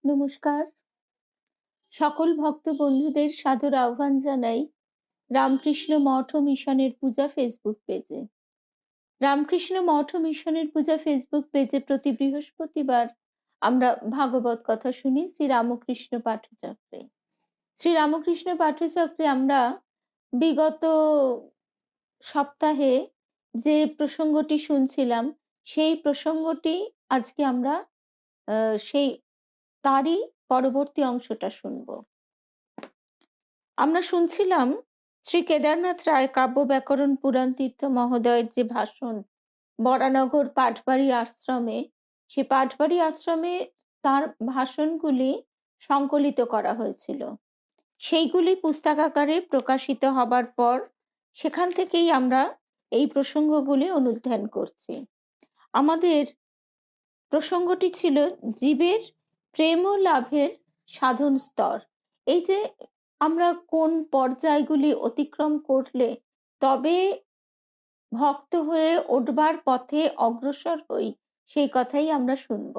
নমস্কার। সকল ভক্ত বন্ধুদের সাদর আহ্বান জানাই রামকৃষ্ণ মঠ ও মিশনের পূজা ফেসবুক পেজে। রামকৃষ্ণ মঠ ও মিশনের পূজা ফেসবুক পেজে প্রতি বৃহস্পতিবার আমরা ভাগবত কথা শুনি শ্রী রামকৃষ্ণ পাঠচক্রে। শ্রী রামকৃষ্ণ পাঠচক্রে আমরা বিগত সপ্তাহে যে প্রসঙ্গটি শুনছিলাম সেই প্রসঙ্গটি আজকে আমরা সেই তারই পরবর্তী অংশটা শুনবো। আমরা শুনছিলাম শ্রী কেদারনাথ রায় কাব্য ব্যাকরণ পুরাণ তীর্থ মহোদয়ের যে ভাষণ বরানগর পাঠবাড়ি আশ্রমে, সে পাঠবাড়ি আশ্রমে তার ভাষণগুলি সংকলিত করা হয়েছিল। সেইগুলি পুস্তক আকারে প্রকাশিত হবার পর সেখান থেকেই আমরা এই প্রসঙ্গগুলি অনুধ্যান করছি। আমাদের প্রসঙ্গটি ছিল জীবের প্রেম ও লাভের সাধন স্তর। এই যে আমরা কোন পর্যায়গুলি অতিক্রম করলে তবে ভক্ত হয়ে উঠবার পথে অগ্রসর হই, সেই কথাই আমরা শুনব।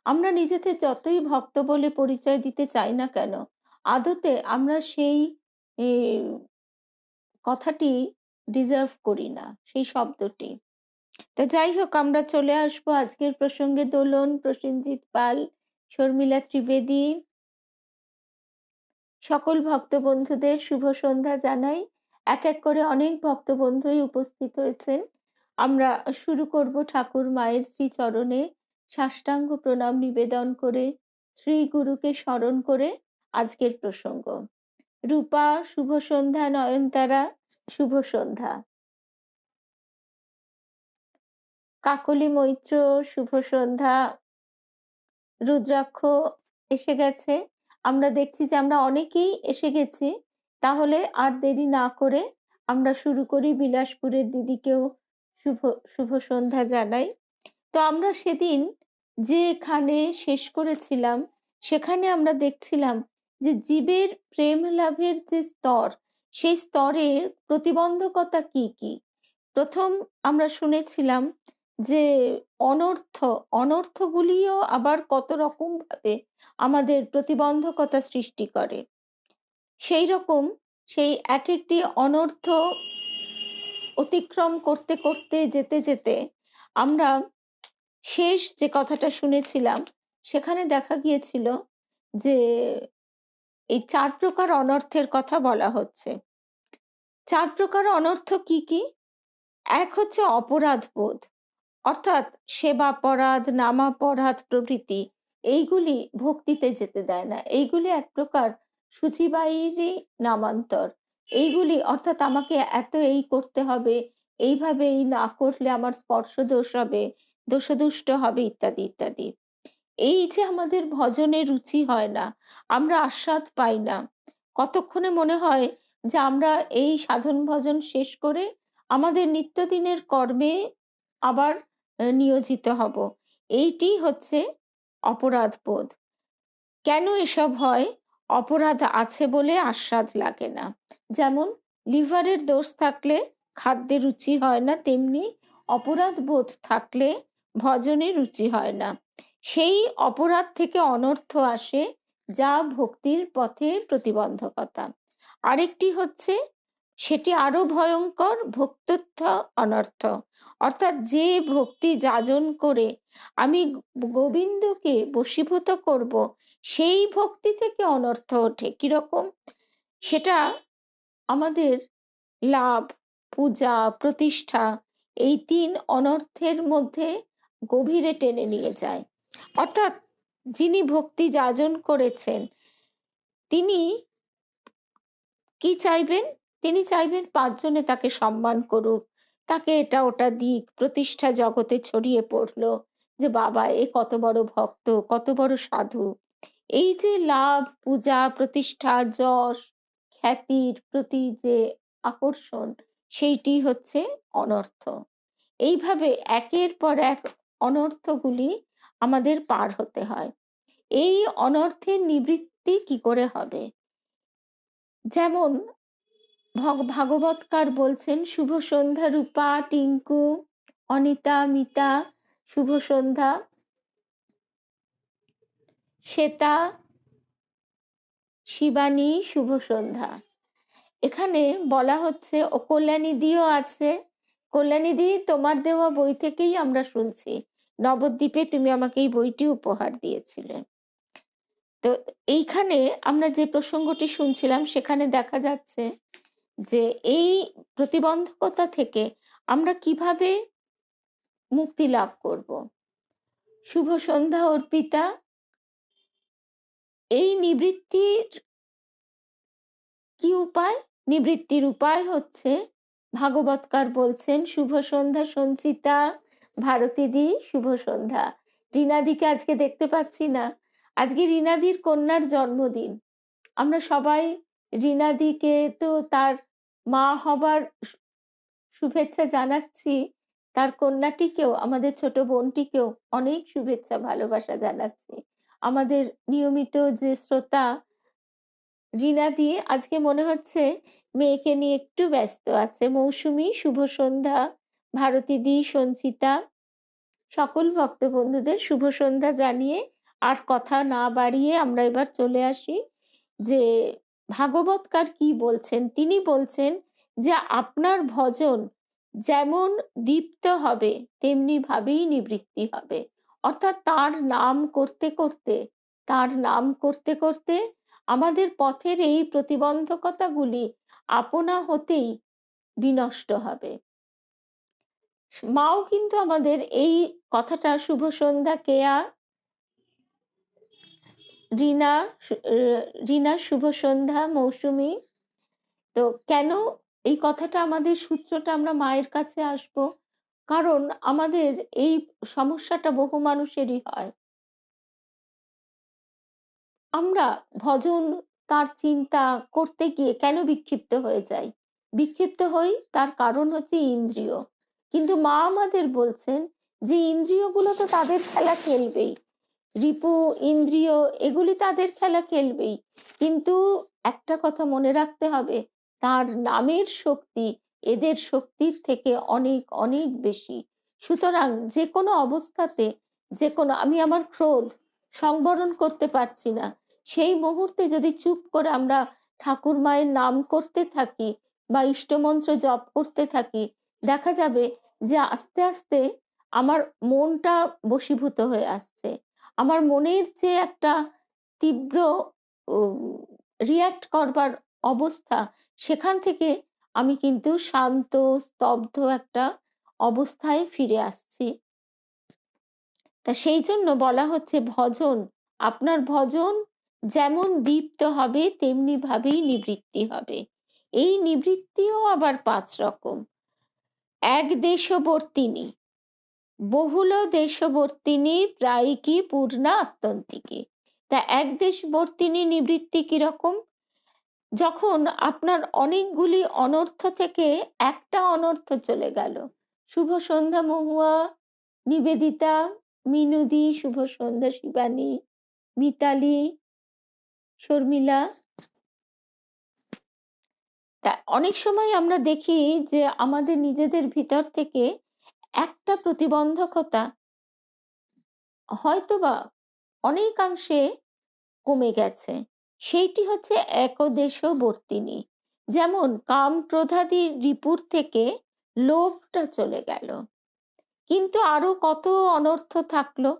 আমরা নিজেদের যতই ভক্ত বলে পরিচয় দিতে চাই না কেন, আদতে আমরা সেই কথাটি ডিজার্ভ করি না, সেই শব্দটি। তো যাই হোক, আমরা চলে আসবো আজকের প্রসঙ্গে। দোলন, প্রসেনজিৎ পাল, শর্মিলা ত্রিবেদী, সকল ভক্ত বন্ধুদের শুভ সন্ধ্যা জানাই। এক এক করে অনেক ভক্ত বন্ধুই উপস্থিত হয়েছেন। আমরা শুরু করব ঠাকুর মায়ের শ্রী চরণে সাষ্টাঙ্গ প্রণাম নিবেদন করে, শ্রী গুরুকে স্মরণ করে আজকের প্রসঙ্গ। রূপা শুভ সন্ধ্যা, নয়নতারা শুভ সন্ধ্যা, কাকলি মৈত্র শুভ সন্ধ্যা, রুদ্রাক্ষ এসে গেছে। আমরা দেখছি যে আমরা অনেকেই এসে গেছি। তাহলে আর দেরি না করে আমরা শুরু করি। বিলাসপুরের দিদিকেও শুভ শুভ সন্ধ্যা জানাই। তো আমরা সেদিন যেখানে শেষ করেছিলাম সেখানে আমরা দেখছিলাম যে জীবের প্রেম লাভের যে স্তর, সেই স্তরের প্রতিবন্ধকতা কি কি। প্রথম আমরা শুনেছিলাম যে অনর্থগুলিও আবার কত রকম ভাবে আমাদের প্রতিবন্ধকতা সৃষ্টি করে। সেই রকম সেই এক একটি অনর্থ অতিক্রম করতে করতে যেতে যেতে আমরা শেষ যে কথাটা শুনেছিলাম সেখানে দেখা গিয়েছিল যে এই 4 প্রকার অনর্থের কথা বলা হচ্ছে। 4 প্রকার অনর্থ কি কি? এক হচ্ছে অপরাধ বোধ, অর্থাৎ সেবাপরাধ, নামাপরাধ প্রভৃতি। এইগুলি ভক্তিতে যেতে দেয় না। এইগুলি এক প্রকার শুচিবাইরই নামান্তর। এইগুলি অর্থাৎ আমাকে এত এই করতে হবে, এইভাবে এই না করলে আমার স্পর্শ দোষ হবে, দোষদুষ্ট হবে, ইত্যাদি ইত্যাদি। এই যে আমাদের ভজনে রুচি হয় না, আমরা আস্বাদ পাই না। কতক্ষণে মনে হয় যে আমরা এই সাধন ভজন শেষ করে আমাদের নিত্যদিনের কর্মে আবার নিয়োজিত হব। এইটি হচ্ছে অপরাধ বোধ। কেন এসব হয়? অপরাধ আছে বলে আস্বাদ লাগে না। যেমন লিভারের দোষ থাকলে খাদ্যে রুচি হয় না, তেমনি অপরাধ বোধ থাকলে ভজনে রুচি হয় না। সেই অপরাধ থেকে অনর্থ আসে, যা ভক্তির পথে প্রতিবন্ধকতা। আরেকটি হচ্ছে, সেটি আরো ভয়ঙ্কর, ভক্তত্ব অনর্থ। অর্থাৎ যে ভক্তি যাজন করে আমি গোবিন্দকে বশীভূত করব, সেই ভক্তি থেকে অনর্থ ওঠে। কিরকম? সেটা আমাদের লাভ, পূজা, প্রতিষ্ঠা, এই 3 অনর্থের মধ্যে গভীরে টেনে নিয়ে যায়। অর্থাৎ যিনি ভক্তি যাজন করেছেন তিনি কি চাইবেন? তিনি চাইবেন 5 জনে তাকে সম্মান করুক, তাকে এটা ওটা দিক, প্রতিষ্ঠা জগতে ছড়িয়ে পড়লো যে বাবা এ কত বড় ভক্ত, কত বড় সাধু। এই যে লাভ, পূজা, প্রতিষ্ঠা, যশ, খ্যাতির প্রতি যে আকর্ষণ, সেইটি হচ্ছে অনর্থ। এইভাবে একের পর এক অনর্থগুলি আমাদের পার হতে হয়। এই অনর্থের নিবৃত্তি কি করে হবে? যেমন ভাগবতকার বলছেন, শুভ সন্ধ্যা রূপা, টিঙ্কু, অনিতা, মিতা, শুভ সন্ধ্যা। শ্বেতা, শিবানী, শুভ সন্ধ্যা। এখানে বলা হচ্ছে, ও কল্যাণীদিও আছে। কল্যাণীদি, তোমার দেওয়া বই থেকেই আমরা শুনছি। নবদ্বীপে তুমি আমাকে এই বইটি উপহার দিয়েছিলে। তো এইখানে আমরা যে প্রসঙ্গটি শুনছিলাম, সেখানে দেখা যাচ্ছে যে এই প্রতিবন্ধকতা থেকে আমরা কিভাবে মুক্তি লাভ করব। শুভ সন্ধ্যা অর্পিতা। এই নিবৃত্তির কি উপায়? নিবৃত্তির উপায় হচ্ছে, ভাগবতকার বলছেন, শুভ সন্ধ্যা সঞ্চিতা, ভারতীদি শুভ সন্ধ্যা। রীনাদিকে আজকে দেখতে পাচ্ছি না। আজকে রীনাদির কন্যার জন্মদিন। আমরা সবাই রীনাদিকে তো তার মা হবার শুভেচ্ছা জানাচ্ছি, তার কন্যাটিকেও, আমাদের ছোট বোনটিকেও অনেক শুভেচ্ছা ভালোবাসা জানাচ্ছি। আমাদের নিয়মিত যে শ্রোতা রীনাদি আজকে মনে হচ্ছে মেয়েকে নিয়ে একটু ব্যস্ত আছে। মৌসুমী শুভ সন্ধ্যা, ভারতীদি, সঞ্চিতা, সকল ভক্ত বন্ধুদের শুভ সন্ধ্যা জানিয়ে আর কথা না বাড়িয়ে আমরা এবার চলে আসি যে ভাগবতকার কি বলছেন। তিনি বলছেন যে আপনার ভজন যেমন দীপ্ত হবে তেমনি ভাবেই নিবৃত্তি হবে। অর্থাৎ তার নাম করতে করতে, তার নাম করতে করতে আমাদের পথের এই প্রতিবন্ধকতাগুলি আপনা হতেই বিনষ্ট হবে। মাও কিন্তু আমাদের এই কথাটা, শুভ সন্ধ্যা কেয়া, রিনা, রিনা শুভ সন্ধ্যা, মৌসুমী। তো কেন এই কথাটা, আমাদের সূত্রটা, আমরা মায়ের কাছে আসব, কারণ আমাদের এই সমস্যাটা বহু মানুষেরই হয়। আমরা ভজন, তার চিন্তা করতে গিয়ে কেন বিক্ষিপ্ত হয়ে যাই? বিক্ষিপ্ত হই, তার কারণ হচ্ছে ইন্দ্রিয়। কিন্তু মা আমাদের বলছেন যে ইন্দ্রিয়গুলো তো তাদের খেলা খেলবেই, রিপু ইন্দ্রিয় এগুলি তাদের খেলা খেলবেই, কিন্তু একটা কথা মনে রাখতে হবে, তার নামের শক্তি এদের শক্তির থেকে অনেক অনেক বেশি। সুতরাং যে কোনো অবস্থাতে, যে কোনো, আমি আমার ক্রোধ সংবরণ করতে পারছি না, সেই মুহূর্তে যদি চুপ করে আমরা ঠাকুর মায়ের নাম করতে থাকি বা ইষ্টমন্ত্র জপ করতে থাকি, দেখা যাবে যে আস্তে আস্তে আমার মনটা বশীভূত হয়ে আসছে। আমার মনের যে একটা তীব্র রিয়াক্ট করবার অবস্থা, সেখান থেকে আমি কিন্তু শান্ত স্তব্ধ একটা অবস্থায় ফিরে আসছি। তা সেই জন্য বলা হচ্ছে ভজন, আপনার ভজন যেমন দীপ্ত হবে তেমনি ভাবেই নিবৃত্তি হবে। এই নিবৃত্তিও আবার 5 রকম। এক দেশবর্তিনী, বহুল দেশবর্তিনী, প্রায়িকী, পূর্ণা, আত্যন্তিকী। তা এক দেশবর্তিনী নিবৃত্তি কিরকম? যখন আপনার অনেকগুলি অনর্থ থেকে একটা অনর্থ চলে গেল। শুভ সন্ধ্যা মহুয়া, নিবেদিতা, মিনুদি শুভ সন্ধ্যা, শিবানী, মিতালি, শর্মিলা। তা অনেক সময় আমরা দেখি যে আমাদের নিজেদের ভিতর থেকে একটা প্রতিবন্ধকতা হয়তোবা অনেকাংশে কমে গেছে। সেইটি হচ্ছে একদেশবর্তিনী। যেমন কাম ক্রোধাদি রিপুর থেকে লোভটা চলে গেল, কিন্তু আরো কত অনর্থ থাকলো।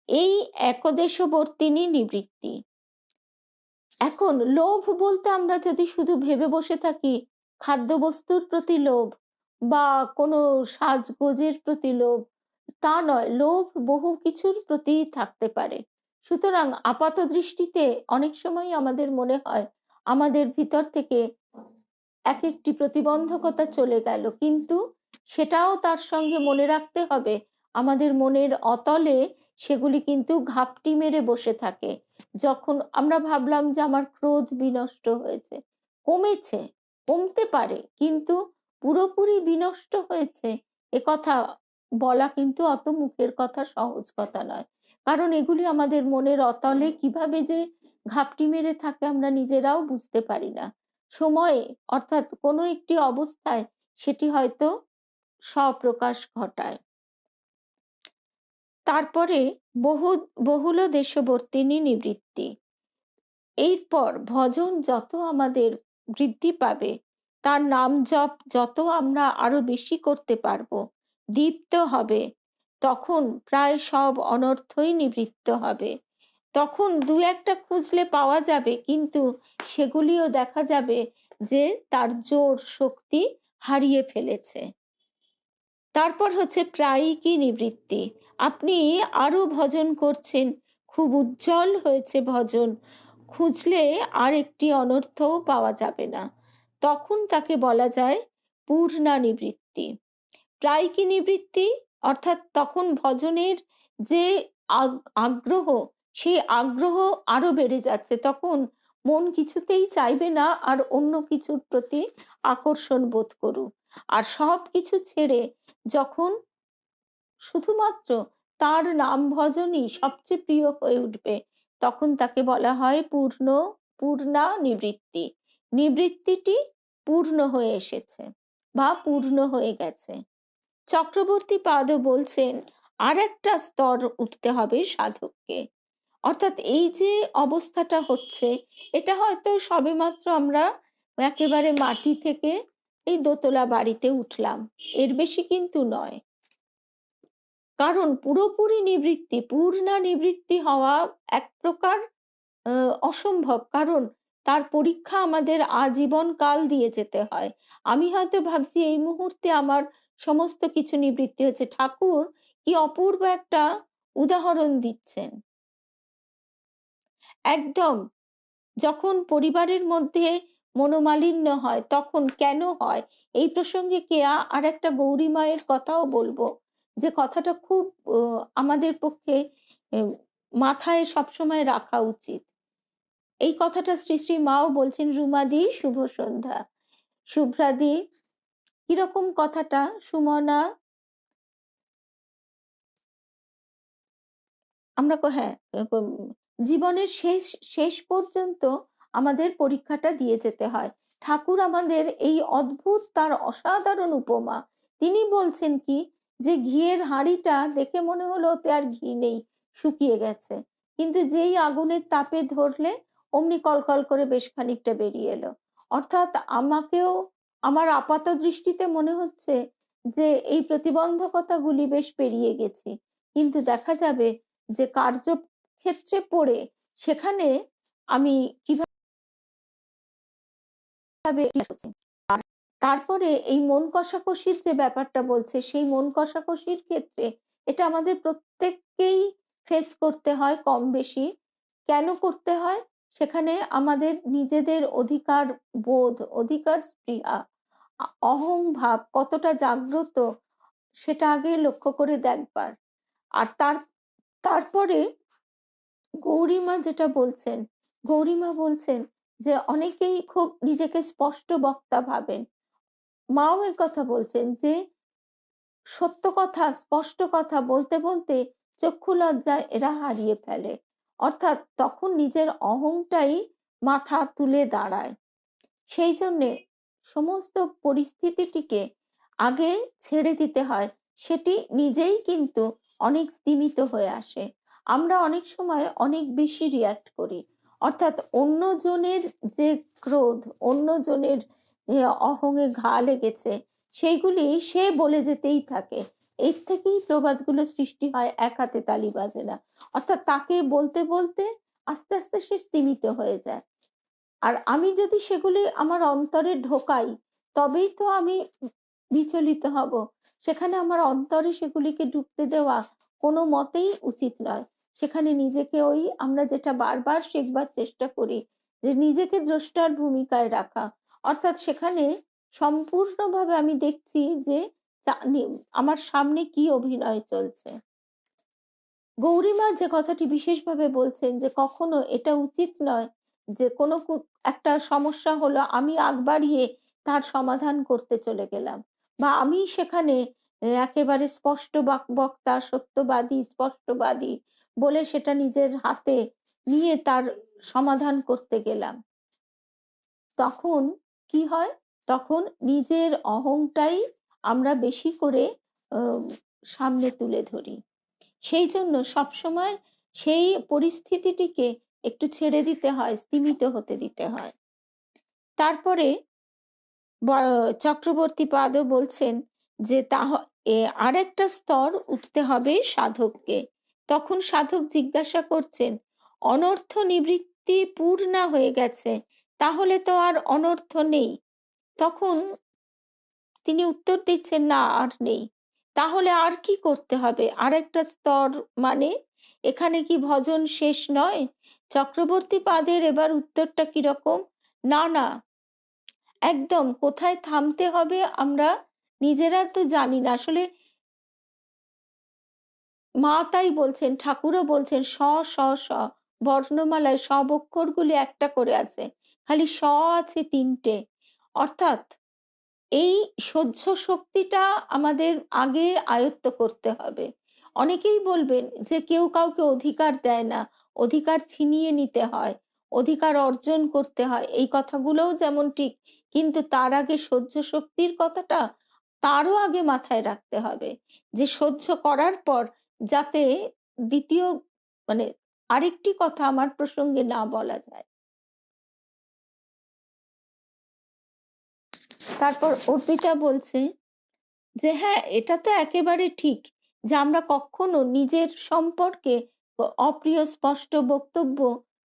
এই একদেশবর্তিনী নিবৃত্তি। এখন লোভ বলতে আমরা যদি শুধু ভেবে বসে থাকি খাদ্যবস্তুর প্রতি লোভ বা কোনো সাজগোজের প্রতি লোভ, তা নয়। লোভ বহু কিছুর প্রতি থাকতে পারে। সুতরাং আপাত দৃষ্টিতে অনেক সময় আমাদের মনে হয় আমাদের ভিতর থেকে এক একটি প্রতিবন্ধকতা চলে গেল, কিন্তু সেটাও তার সঙ্গে মনে রাখতে হবে আমাদের মনের অতলে সেগুলি কিন্তু ঘাপটি মেরে বসে থাকে। যখন আমরা ভাবলাম যে আমার ক্রোধ বিনষ্ট হয়েছে, কমেছে, কমতে পারে, কিন্তু পুরোপুরি বিনষ্ট হয়েছে এ কথা বলা কিন্তু অত মুখের কথা, সহজ কথা নয়। কারণ এগুলি আমাদের মনের অতলে কিভাবে যে ঘাপটি মেরে থাকে আমরা নিজেরাও বুঝতে পারি না। সময়ে, অর্থাৎ কোনো একটি অবস্থায় সেটি হয়তো স্বপ্রকাশ ঘটায়। তারপরে বহুল দেশবর্তিনী নিবৃত্তি। এরপর ভজন যত আমাদের বৃদ্ধি পাবে, তার নাম জপ যত আমরা আরো বেশি করতে পারবো, দীপ্ত হবে, তখন প্রায় সব অনর্থই নিবৃত্ত হবে। তখন দু একটা খুঁজলে পাওয়া যাবে, কিন্তু সেগুলিও দেখা যাবে যে তার জোর শক্তি হারিয়ে ফেলেছে। তারপর হচ্ছে প্রায়িকী নিবৃত্তি। আপনি আরো ভজন করছেন, খুব উজ্জ্বল হয়েছে ভজন, খুঁজলে আর একটি অনর্থও পাওয়া যাবে না, তখন তাকে বলা যায় পূর্ণা নিবৃত্তি। প্রায়িকী নিবৃত্তি অর্থাৎ তখন ভজনের যে আগ্রহ, সেই আগ্রহ আরো বেড়ে যাচ্ছে, তখন মন কিছুতেই চাইবে না আর অন্য কিছুর প্রতি আকর্ষণ বোধ করুক। আর সব কিছু ছেড়ে যখন শুধুমাত্র তার নাম ভজনই সবচেয়ে প্রিয় হয়ে উঠবে, তখন তাকে বলা হয় পূর্ণা নিবৃত্তি। নিবৃত্তিটি পূর্ণ হয়ে এসেছে বা পূর্ণ হয়ে গেছে। চক্রবর্তী পাদও বলছেন আর একটা স্তর উঠতে হবে সাধককে। অর্থাৎ এই যে অবস্থাটা হচ্ছে, এটা হয়তো সবেমাত্র আমরা একেবারে মাটি থেকে এই দোতলা বাড়িতে উঠলাম, এর বেশি কিন্তু নয়। কারণ পুরোপুরি নিবৃত্তি, পূর্ণা নিবৃত্তি হওয়া এক প্রকার অসম্ভব, কারণ তার পরীক্ষা আমাদের আজীবন কাল দিয়ে যেতে হয়। আমি হয়তো ভাবছি এই মুহূর্তে আমার সমস্ত কিছু নিবৃত্তি হচ্ছে, ঠাকুর কি অপূর্ব একটা উদাহরণ দিচ্ছেন। একদম যখন পরিবারের মধ্যে মনোমালিন্য হয়, তখন কেন হয়, এই প্রসঙ্গে কেয়া আর একটা গৌরী মায়ের কথাও বলবো, যে কথাটা খুব আমাদের পক্ষে মাথায় সবসময় রাখা উচিত। এই কথাটা শ্রী শ্রী মাও বলছেন, রুমাদি শুভ সন্ধ্যা। শুভ্রাদি কিরকম কথাটা সুমনা? আমরা হ্যাঁ, জীবনের শেষ শেষ পর্যন্ত আমাদের পরীক্ষাটা দিয়ে যেতে হয়। ঠাকুর আমাদের এই অদ্ভুত তার অসাধারণ উপমা, তিনি বলছেন কি, যে ঘিয়ের হাঁড়িটা দেখে মনে হলো ওতে আর ঘি নেই, শুকিয়ে গেছে, কিন্তু যেই আগুনের তাপে ধরলে অমনি কলকল করে বেশ খানিকটা বেরিয়ে এলো। অর্থাৎ আমাকেও আমার আপাত দৃষ্টিতে মনে হচ্ছে যে এই প্রতিবন্ধকতাগুলি বেশ পেরিয়ে গেছি, কিন্তু দেখা যাবে যে কার্যক্ষেত্রে পড়ে সেখানে আমি কিভাবে তারপরে এই মন কষাকষির যে ব্যাপারটা বলছে, সেই মন কষাকষির ক্ষেত্রে এটা আমাদের প্রত্যেককেই ফেস করতে হয় কম বেশি। কেন করতে হয়? সেখানে আমাদের নিজেদের অধিকার বোধ, অধিকার স্পৃহা, অহং ভাব কতটা জাগ্রত, সেটা আগে লক্ষ্য করে দেখবার। আর তারপরে গৌরীমা যেটা বলছেন, গৌরীমা বলছেন যে অনেকেই খুব নিজেকে স্পষ্ট বক্তা ভাবেন। মাও এই কথা বলছেন যে সত্য কথা, স্পষ্ট কথা বলতে বলতে চক্ষু লজ্জায় এরা হারিয়ে ফেলে। অর্থাৎ তখন নিজের অহংটাই মাথা তুলে দাঁড়ায়। সেই জন্যে সমস্ত পরিস্থিতিটিকে আগে ছেড়ে দিতে হয়, সেটি নিজেই কিন্তু অনেক স্তিমিত হয়ে আসে। আমরা অনেক সময় অনেক বেশি রিয়াক্ট করি, অর্থাৎ অন্যজনের যে ক্রোধ, অন্যজনের অহংয়ে ঘা লেগেছে, সেইগুলি সে বলে যেতেই থাকে। এর থেকেই প্রবাদগুলো সৃষ্টি হয়, এক হাতে তালি বাজে না। অর্থাৎ তাকে বলতে বলতে আস্তে আস্তে সে স্তিমিত হয়ে যায়। আর আমি যদি সেগুলি আমার অন্তরে ঢোকাই, তবেই তো আমি বিচলিত হব। সেখানে আমার অন্তরে সেগুলিকে ঢুকতে দেওয়া কোনো মতেই উচিত নয়। সেখানে নিজেকে ওই আমরা যেটা বারবার শেখবার চেষ্টা করি, যে নিজেকে দ্রষ্টার ভূমিকায় রাখা। অর্থাৎ সেখানে সম্পূর্ণভাবে আমি দেখছি যে আমার সামনে কি অভিনয় চলছে। গৌরীমা যে কথাটি বিশেষভাবে বলছেন, যে কখনো এটা উচিত নয় যে কোনো একটা সমস্যা হলো আমি আগ বাড়িয়ে তার সমাধান করতে চলে গেলাম, বা আমি সেখানে একেবারে স্পষ্ট বক্তা, সত্যবাদী, স্পষ্টবাদী বলে সেটা নিজের হাতে নিয়ে তার সমাধান করতে গেলাম। তখন কি হয়? তখন নিজের অহংটাই আমরা বেশি করে সামনে তুলে ধরি। সেই জন্য সবসময় সেই পরিস্থিতিটিকে একটু ছেড়ে দিতে হয়, স্তিমিত হতে দিতে হয়। তারপরে চক্রবর্তী পাদও বলছেন যে আরেকটা স্তর উঠতে হবে সাধককে। তখন সাধক জিজ্ঞাসা করছেন, অনর্থ নিবৃত্তি পূর্ণা হয়ে গেছে, তাহলে তো আর অনর্থ নেই। তখন তিনি উত্তর দিচ্ছেন, না, আর নেই। তাহলে আর কি করতে হবে? আরেকটা স্তর মানে এখানে কি ভজন শেষ নয়? চক্রবর্তী পাদের এবার উত্তরটা কিরকম? না, না, একদম কোথায় থামতে হবে আমরা নিজেরা তো জানি না। আসলে মা তাই বলছেন, ঠাকুরও বলছেন, স স স বর্ণমালায় সব অক্ষরগুলি একটা করে আছে, খালি স আছে ৩টে। অর্থাৎ এই সহ্য শক্তিটা আমাদের আগে আয়ত্ত করতে হবে। অনেকেই বলবেন যে কেউ কাউকে অধিকার দেয় না, অধিকার ছিনিয়ে নিতে হয়, অধিকার অর্জন করতে হয়। এই কথাগুলোও যেমন ঠিক, কিন্তু তার আগে সহ্য শক্তির কথাটা তারও আগে মাথায় রাখতে হবে, যে সহ্য করার পর যাতে দ্বিতীয় মানে আরেকটি কথা আমার প্রসঙ্গে না বলা যায়। তারপর অর্পিতা বলছে যে হ্যাঁ, এটা তো একেবারে ঠিক যে আমরা কখনো নিজের সম্পর্কে অপ্রিয় স্পষ্ট বক্তব্য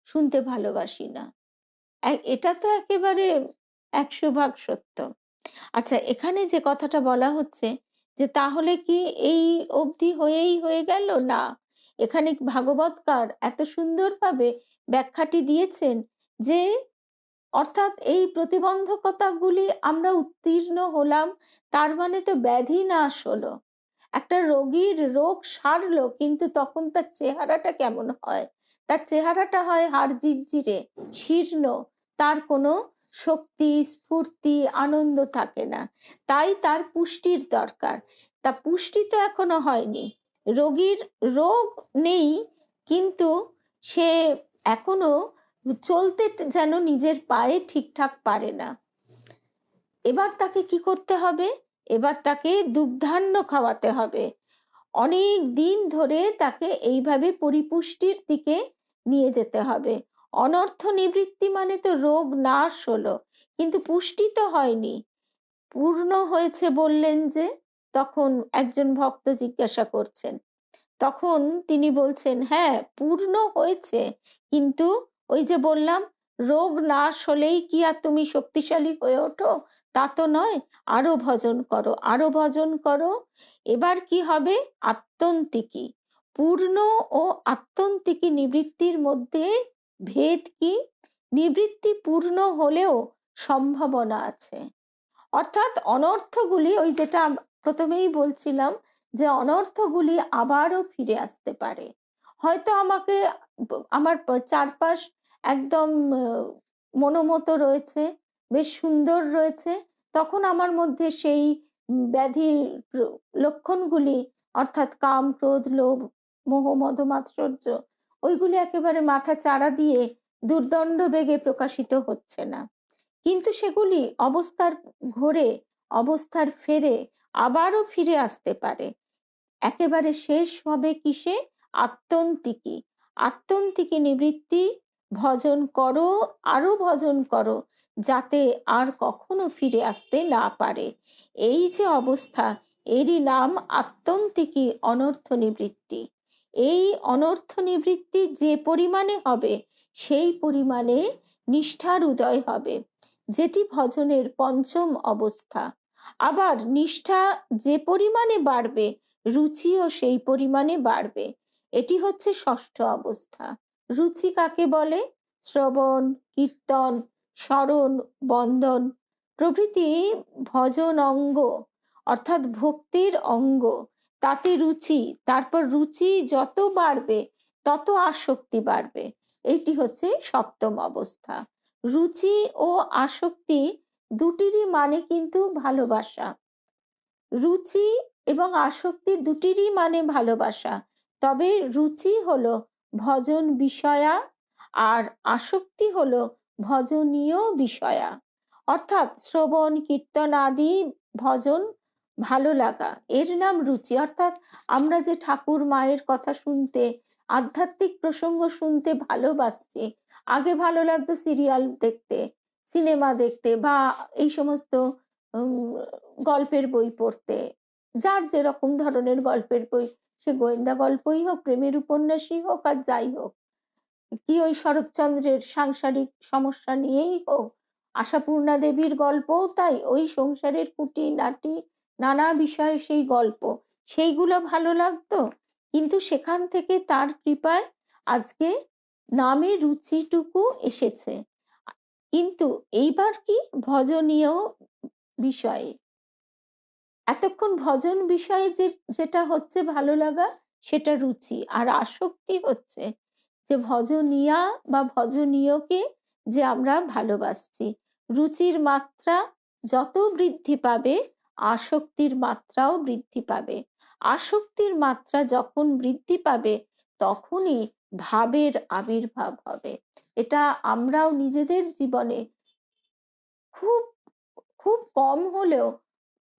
শুনতে ভালোবাসি না। এটা তো একেবারে ১০০ ভাগ সত্য। আচ্ছা, এখানে যে কথাটা বলা হচ্ছে যে তাহলে কি এই অবধি হয়েই হয়ে গেল? না, এখানে ভাগবতকার এত সুন্দরভাবে ব্যাখ্যাটি দিয়েছেন যে অর্থাৎ এই প্রতিবন্ধকতাগুলি আমরা উত্তীর্ণ হলাম, তার মানে তো ব্যাধি নাশ হলো। একটা রোগীর রোগ সারলো, কিন্তু তখন তার চেহারাটা কেমন হয়? তার চেহারাটা হয় হাড় জিরজিরে, শীর্ণ, তার কোনো শক্তি, স্ফূর্তি, আনন্দ থাকে না। তাই তার পুষ্টির দরকার। তা পুষ্টি তো এখনো হয়নি। রোগীর রোগ নেই, কিন্তু সে এখনো চলতে যেন নিজের পায়ে ঠিকঠাক পারে না। এবার তাকে কি করতে হবে? এবার তাকে দুগ্ধান্ন খাওয়াতে হবে। অনেক দিন ধরে তাকে এইভাবে পরিপুষ্টির দিকে নিয়ে যেতে হবে। অনর্থ নিবৃত্তি মানে তো রোগ নাশ হলো, কিন্তু পুষ্টি তো হয়নি। পূর্ণ হয়েছে বললেন যে? তখন একজন ভক্ত জিজ্ঞাসা করছেন। তখন তিনি বলছেন, হ্যাঁ, পূর্ণ হয়েছে, কিন্তু ওই যে বললাম, রোগ নাশ হলেই কি আর তুমি শক্তিশালী হয়ে ওঠো? তা তো নয়। আরো ভজন করো, আরো ভজন করো। এবার কি হবে? আত্যন্তিকী। পূর্ণ ও আত্যন্তিকী নিবৃত্তির মধ্যে ভেদ কি? নিবৃত্তি পূর্ণ হলেও সম্ভাবনা আছে। অর্থাৎ অনর্থগুলি, ওই যেটা প্রথমেই বলছিলাম, যে অনর্থগুলি আবারও ফিরে আসতে পারে। হয়তো আমাকে আমার চারপাশ একদম মনোমত রয়েছে, বেশ সুন্দর রয়েছে, তখন আমার মধ্যে সেই ব্যাধির লক্ষণগুলি, অর্থাৎ কাম, ক্রোধ, লোভ, মোহ, মদ, মাৎসর্য, ওইগুলি একেবারে মাথা চাড়া দিয়ে দুর্দণ্ড বেগে প্রকাশিত হচ্ছে না। কিন্তু সেগুলি অবস্থার ঘোরে, অবস্থার ফেরে আবারও ফিরে আসতে পারে। একেবারে শেষ হবে কিসে? আত্যন্তিকী। আত্যন্তিকী নিবৃত্তি ভজন করো, আরো ভজন করো, যাতে আর কখনো ফিরে আসতে না পারে। এই যে অবস্থা, এরই নাম আত্যন্তিকী অনর্থ নিবৃত্তি। এই অনর্থ নিবৃত্তি যে পরিমাণে হবে, সেই পরিমাণে নিষ্ঠার উদয় হবে, যেটি ভজনের পঞ্চম অবস্থা। আবার নিষ্ঠা যে পরিমাণে বাড়বে, রুচিও সেই পরিমাণে বাড়বে। এটি হচ্ছে ষষ্ঠ অবস্থা। রুচি কাকে বলে? শ্রবণ, কীর্তন, স্মরণ, বন্দন প্রভৃতি ভজন অঙ্গ, অর্থাৎ ভক্তির অঙ্গ, তাতে রুচি। তারপর রুচি যত বাড়বে তত আসক্তি বাড়বে। এইটি হচ্ছে সপ্তম অবস্থা। রুচি ও আসক্তি দুটিরই মানে কিন্তু ভালোবাসা। রুচি এবং আসক্তি দুটিরই মানে ভালোবাসা। তবে রুচি হলো ভজন বিষয়া, আর আসক্তি হলো ভজনীয় বিষয়া। অর্থাৎ শ্রবণ, কীর্তন আদি ভজন ভালো লাগা, এর নাম রুচি। অর্থাৎ আমরা যে ঠাকুর মায়ের কথা শুনতে, আধ্যাত্মিক প্রসঙ্গ শুনতে ভালোবাসছি, আগে ভালো লাগতো সিরিয়াল দেখতে, সিনেমা দেখতে, বা এই সমস্ত উম, গল্পের বই পড়তে, যার যেরকম ধরনের গল্পের বই, সে গোয়েন্দা গল্পই হোক, প্রেমের উপন্যাসই হোক, আর যাই হোক, কি ওই শরৎচন্দ্রের সাংসারিক সমস্যা নিয়েই হোক, আশাপূর্ণা দেবীর গল্পও তাই, ওই সংসারের খুঁটিনাটি নানা বিষয়ে সেই গল্প, সেইগুলো ভালো লাগতো। কিন্তু সেখান থেকে তার কৃপায় আজকে নামে রুচিটুকু এসেছে। কিন্তু এইবার কি ভজনীয় বিষয়ে, এতক্ষণ ভজন বিষয়ে যেটা হচ্ছে ভালো লাগা, সেটা রুচি। আর আসক্তি হচ্ছে যে ভজনিয়া বা ভজনীয়কে যে আমরা ভালোবাসছি। রুচির মাত্রা যত বৃদ্ধি পাবে, আসক্তির মাত্রাও বৃদ্ধি পাবে। আসক্তির মাত্রা যখন বৃদ্ধি পাবে, তখনই ভাবের আবির্ভাব হবে। এটা আমরাও নিজেদের জীবনে খুব খুব কম হলেও,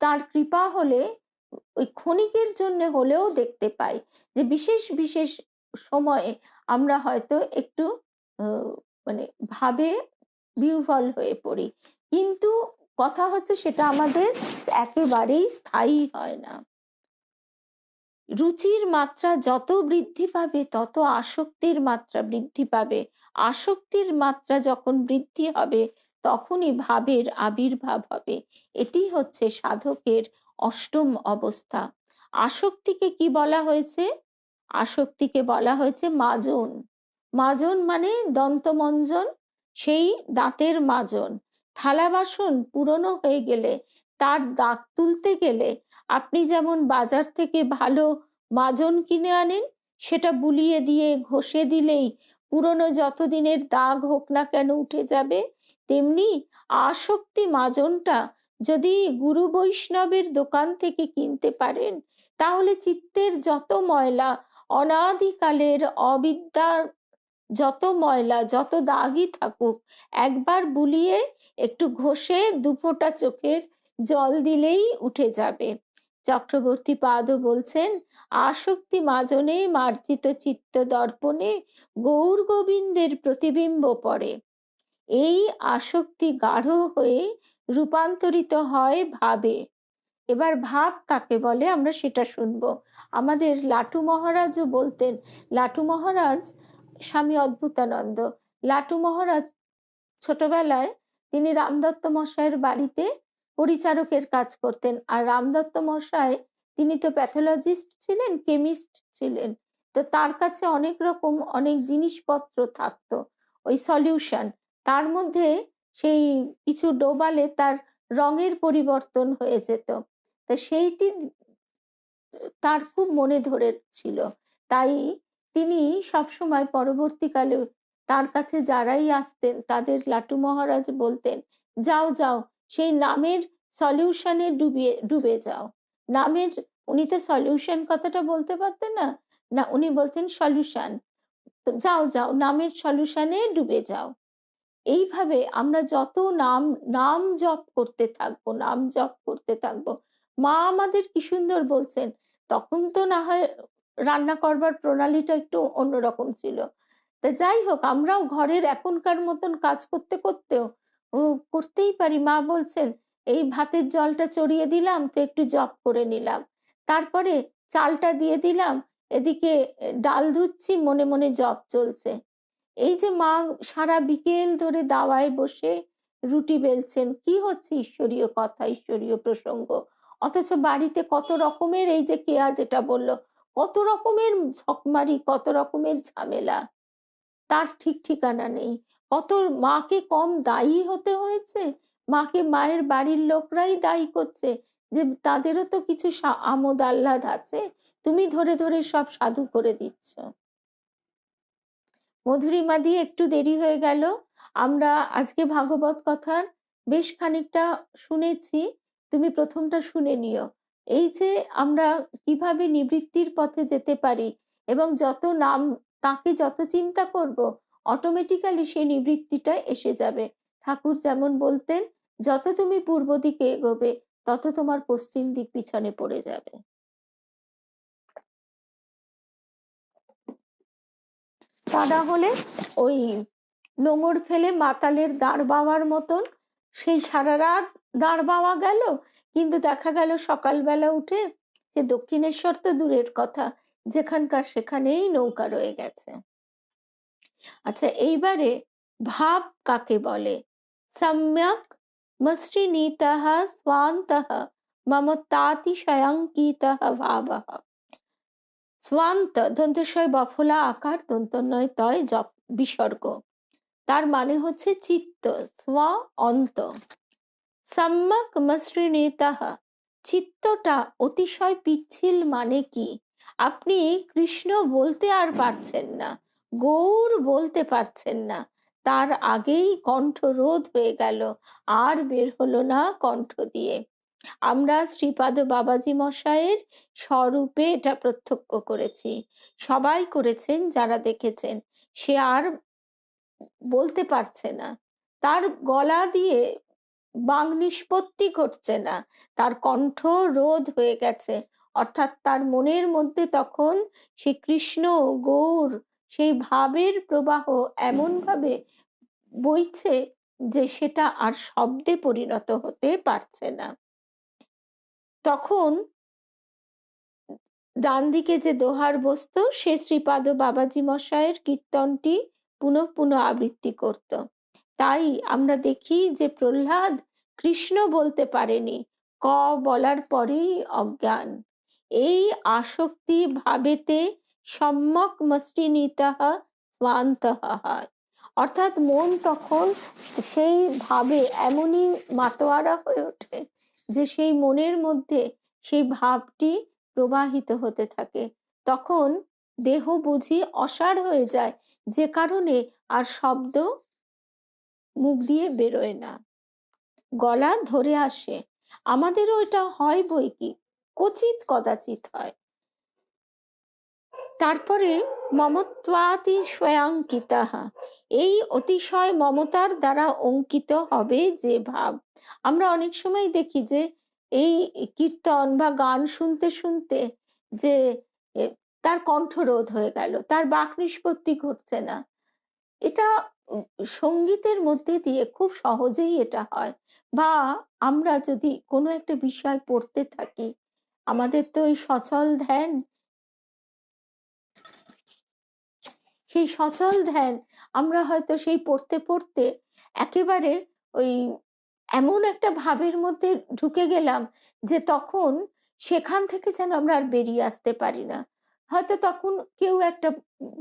তার কৃপা হলে ওই ক্ষণিকের জন্য হলেও দেখতে পাই, যে বিশেষ বিশেষ সময়ে আমরা হয়তো একটু আহ, মানে ভাবে বিহ্বল হয়ে পড়ি। কিন্তু কথা হচ্ছে সেটা আমাদের একেবারেই স্থায়ী হয় না। রুচির মাত্রা যত বৃদ্ধি পাবে, তত আসক্তির মাত্রা বৃদ্ধি পাবে। আসক্তির মাত্রা যখন বৃদ্ধি হবে, তখনই ভাবের আবির্ভাব হবে। এটি হচ্ছে সাধকের অষ্টম অবস্থা। আসক্তিকে কি বলা হয়েছে? আসক্তিকে বলা হয়েছে মাজন। মাজন মানে দন্তমঞ্জন, সেই দাঁতের মাজন। থালা বাসন পুরনো হয়ে গেলে, তার দাগ তুলতে গেলে আপনি যেমন বাজার থেকে ভালো মাজন কিনে আনেন, সেটা বুলিয়ে দিয়ে ঘষে দিলেই পুরনো যতদিনের দাগ হোক না কেন উঠে যাবে, তেমনি আসক্তি মাজনটা যদি গুরু বৈষ্ণবের দোকান থেকে কিনতে পারেন, তাহলে চিত্তের যত ময়লা, অনাদিকালের অবিদ্যার যত ময়লা, যত দাগই থাকুক, একবার বুলিয়ে একটু ঘষে দুফোঁটা চোখের জল দিলেই উঠে যাবে। চক্রবর্তী পাদও বলছেন, আসক্তি মাজনে মার্জিত চিত্ত দর্পণে গৌর গোবিন্দের প্রতিবিম্ব পড়ে। এই আসক্তি গাঢ় হয়ে রূপান্তরিত হয় ভাবে। এবার ভাব কাকে বলে আমরা সেটা শুনবো। আমাদের লাটু মহারাজও বলতেন। লাটু মহারাজ স্বামী অদ্ভুতানন্দ, লাটু মহারাজ ছোটবেলায় তিনি রামদত্ত মশাইয়ের বাড়িতে পরিচারকের কাজ করতেন। আর রামদত্ত মশাই, তিনি তো প্যাথোলজিস্ট ছিলেন, কেমিস্ট ছিলেন। তো তার কাছে অনেক রকম অনেক জিনিসপত্র থাকতো, ওই সলিউশন। তার মধ্যে সেই কিছু ডোবালে তার রঙের পরিবর্তন হয়ে যেত। তা সেইটি তার খুব মনে ধরেছিল। তাই তিনি সবসময় পরবর্তীকালে তার কাছে যারাই আসতেন, তাদের লাটু মহারাজ বলতেন, যাও যাও, সেই নামের সলিউশনে ডুবে ডুবে যাও। নামের, উনি তো সলিউশন কথাটা বলতে পারতেন না, না উনি বলতেন সলিউশন। তো যাও যাও, নামের সলিউশনে ডুবে যাও। এইভাবে আমরা যত নাম নাম জপ করতে থাকবো, নাম জপ করতে থাকবো। মা আমাদের কি সুন্দর বলছেন, তখন তো না হয় রান্না করবার প্রণালীটা একটু অন্যরকম ছিল। তা যাই হোক, আমরাও ঘরের এখনকার মতন কাজ করতে করতেও ও করতেই পারি। মা বলছেন, এই ভাতের জলটা চড়িয়ে দিলাম তো একটু জপ করে নিলাম, তারপরে চালটা দিয়ে দিলাম, এদিকে ডাল ধুচ্ছি, মনে মনে জপ চলছে। এই যে মা সারা বিকেল ধরে দাওয়ায় বসে রুটি বেলছেন, কি হচ্ছে ঈশ্বরীয় কথা, ঈশ্বরীয় প্রসঙ্গ, অথচ বাড়িতে কত রকমের, এই যে কেয়া যেটা বললো, কত রকমের ঝকমারি, কত রকমের ঝামেলা, তার ঠিক ঠিকানা নেই। কত মাকে কম দায়ী হতে হয়েছে, মাকে মায়ের বাড়ির লোকরাই দায়ী করছে যে তাদেরও তো কিছু আমোদ আহ্লাদ আছে, তুমি ধরে ধরে সব সাধু করে দিচ্ছ। মধুরিমা দিয়ে একটু দেরি হয়ে গেল। আমরা আজকে ভাগবত কথার বেশ খানিকটা শুনেছি, তুমি প্রথমটা শুনে নিও। এই যে আমরা কিভাবে নিবৃত্তির পথে যেতে পারি, এবং যত নাম, তাকে যত চিন্তা করব, অটোমেটিক্যালি সেই নিবৃত্তিটা এসে যাবে। ঠাকুর যেমন বলতেন, যত তুমি পূর্ব দিকে এগোবে, তত তোমার পশ্চিম দিক পিছনে পড়ে যাবে। তা না হলে ওই নোঙর ফেলে মাতালের দাঁড় বাওয়ার মতন সেই সারা রাত দাঁড় বাওয়া গেল, কিন্তু দেখা গেল সকালবেলা উঠে যে দক্ষিণেশ্বর তো দূরের কথা, যেখানকার সেখানেই নৌকা রয়ে গেছে। আচ্ছা, এইবারে ভাব কাকে বলে? সম্যক মসৃণীতঃ স্বান্তঃ মমতাতিশয়াঙ্কিতঃ ভাবঃ। স্বান্ত দন্তস্বয় বফলা আকার দন্তন্বয় তয় জপ বিসর্গ, তার মানে হচ্ছে চিত্ত, স্ব অন্ত। সম্যক মসৃণীতঃ, চিত্তটা অতিশয় পিচ্ছিল মানে কি? আপনি কৃষ্ণ বলতে আর পারছেন না, গৌর বলতে পারছেন না, তার আগেই কণ্ঠ রোধ হয়ে গেল, আর বের হলো না কণ্ঠ দিয়ে। আমরা শ্রীপাদ বাবাজি মশাইয়ের স্বরূপে এটা প্রত্যক্ষ করেছি, সবাই করেছেন যারা দেখেছেন। সে আর বলতে পারছে না, তার গলা দিয়ে বাং নিষ্পত্তি ঘটছে না, তার কণ্ঠ রোধ হয়ে গেছে। অর্থাৎ তার মনের মধ্যে তখন সে কৃষ্ণ গৌর সেই ভাবের প্রবাহ এমন ভাবে বইছে যে সেটা আর শব্দে পরিণত হতে পারছে না। তখন ডান দিকে যে দোহার বসতো, সে শ্রীপাদ বাবাজি মশাইয়ের কীর্তনটি পুনঃ পুনঃ আবৃত্তি করত। তাই আমরা দেখি যে প্রহ্লাদ কৃষ্ণ বলতে পারেনি, ক বলার পরেই অজ্ঞান। এই আসক্তি ভাবেতে সম্যক মসৃণীতঃ স্বান্তঃ হয়। অর্থাৎ মন তখন সেই ভাবে এমনই মাতোয়ারা হয়ে ওঠে যে সেই মনের মধ্যে সেই ভাবটি প্রবাহিত হতে থাকে। তখন দেহ বুঝি অসাড় হয়ে যায়, যে কারণে আর শব্দ মুখ দিয়ে বেরোয় না, গলা ধরে আসে। আমাদেরও এটা হয় বই কি, কচিত কদাচিৎ হয়। তারপরে মমত্বাতিশয়াঙ্কিতঃ, এই অতিশয় মমতার দ্বারা অঙ্কিত হবে যে ভাব। আমরা অনেক সময় দেখি যে এই কীর্তন বা গান শুনতে শুনতে যে তার কণ্ঠরোধ হয়ে গেল, তার বাক নিষ্পত্তি ঘটছে না। এটা সঙ্গীতের মধ্যে দিয়ে খুব সহজেই এটা হয়। বা আমরা যদি কোনো একটা বিষয় পড়তে থাকি, আমাদের তো ওই সচল ধ্যান, সেই সচল ধ্যান আমরা হয়তো সেই পড়তে পড়তে একেবারে ওই এমন একটা ভাবের মধ্যে ঢুকে গেলাম যে তখন সেখান থেকে যেন আমরা আর বেরিয়ে আসতে পারি না। হয়তো তখন কেউ একটা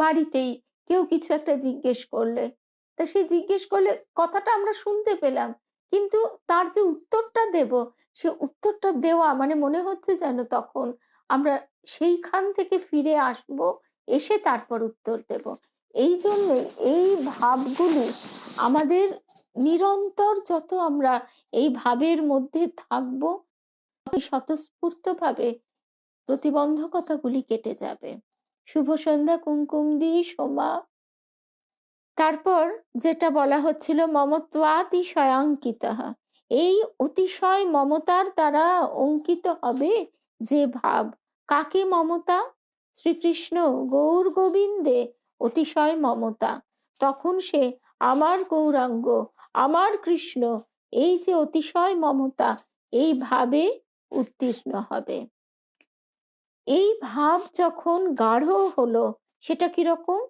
বাড়িতেই কেউ কিছু একটা জিজ্ঞেস করলে, তা সে জিজ্ঞেস করলে কথাটা আমরা শুনতে পেলাম, কিন্তু তার যে উত্তরটা দেব, সে উত্তরটা দেওয়া মানে মনে হচ্ছে যেন তখন আমরা সেইখান থেকে ফিরে আসব, এসে তারপর উত্তর দেব। এই জন্য এই ভাবগুলি আমাদের নিরন্তর, যত আমরা এই ভাবের মধ্যে থাকবো স্বতঃস্ফূর্ত ভাবে প্রতিবন্ধকতাগুলি কেটে যাবে। শুভ সন্ধ্যা কুমকুম দি সোমা। তারপর যেটা বলা হচ্ছিল মমত্বাতিশয়াঙ্কিতঃ, এই অতিশয় মমতার দ্বারা অঙ্কিত হবে যে ভাব। কাকে মমতা? শ্রীকৃষ্ণ গৌর গোবিন্দে অতিশয় মমতা। তখন সে আমার গৌরাঙ্গ, আমার কৃষ্ণ, এই যে অতিশয় মমতা, এই ভাবে উত্তীর্ণ হবে। এই ভাব যখন গাঢ় হলো, সেটা কিরকম?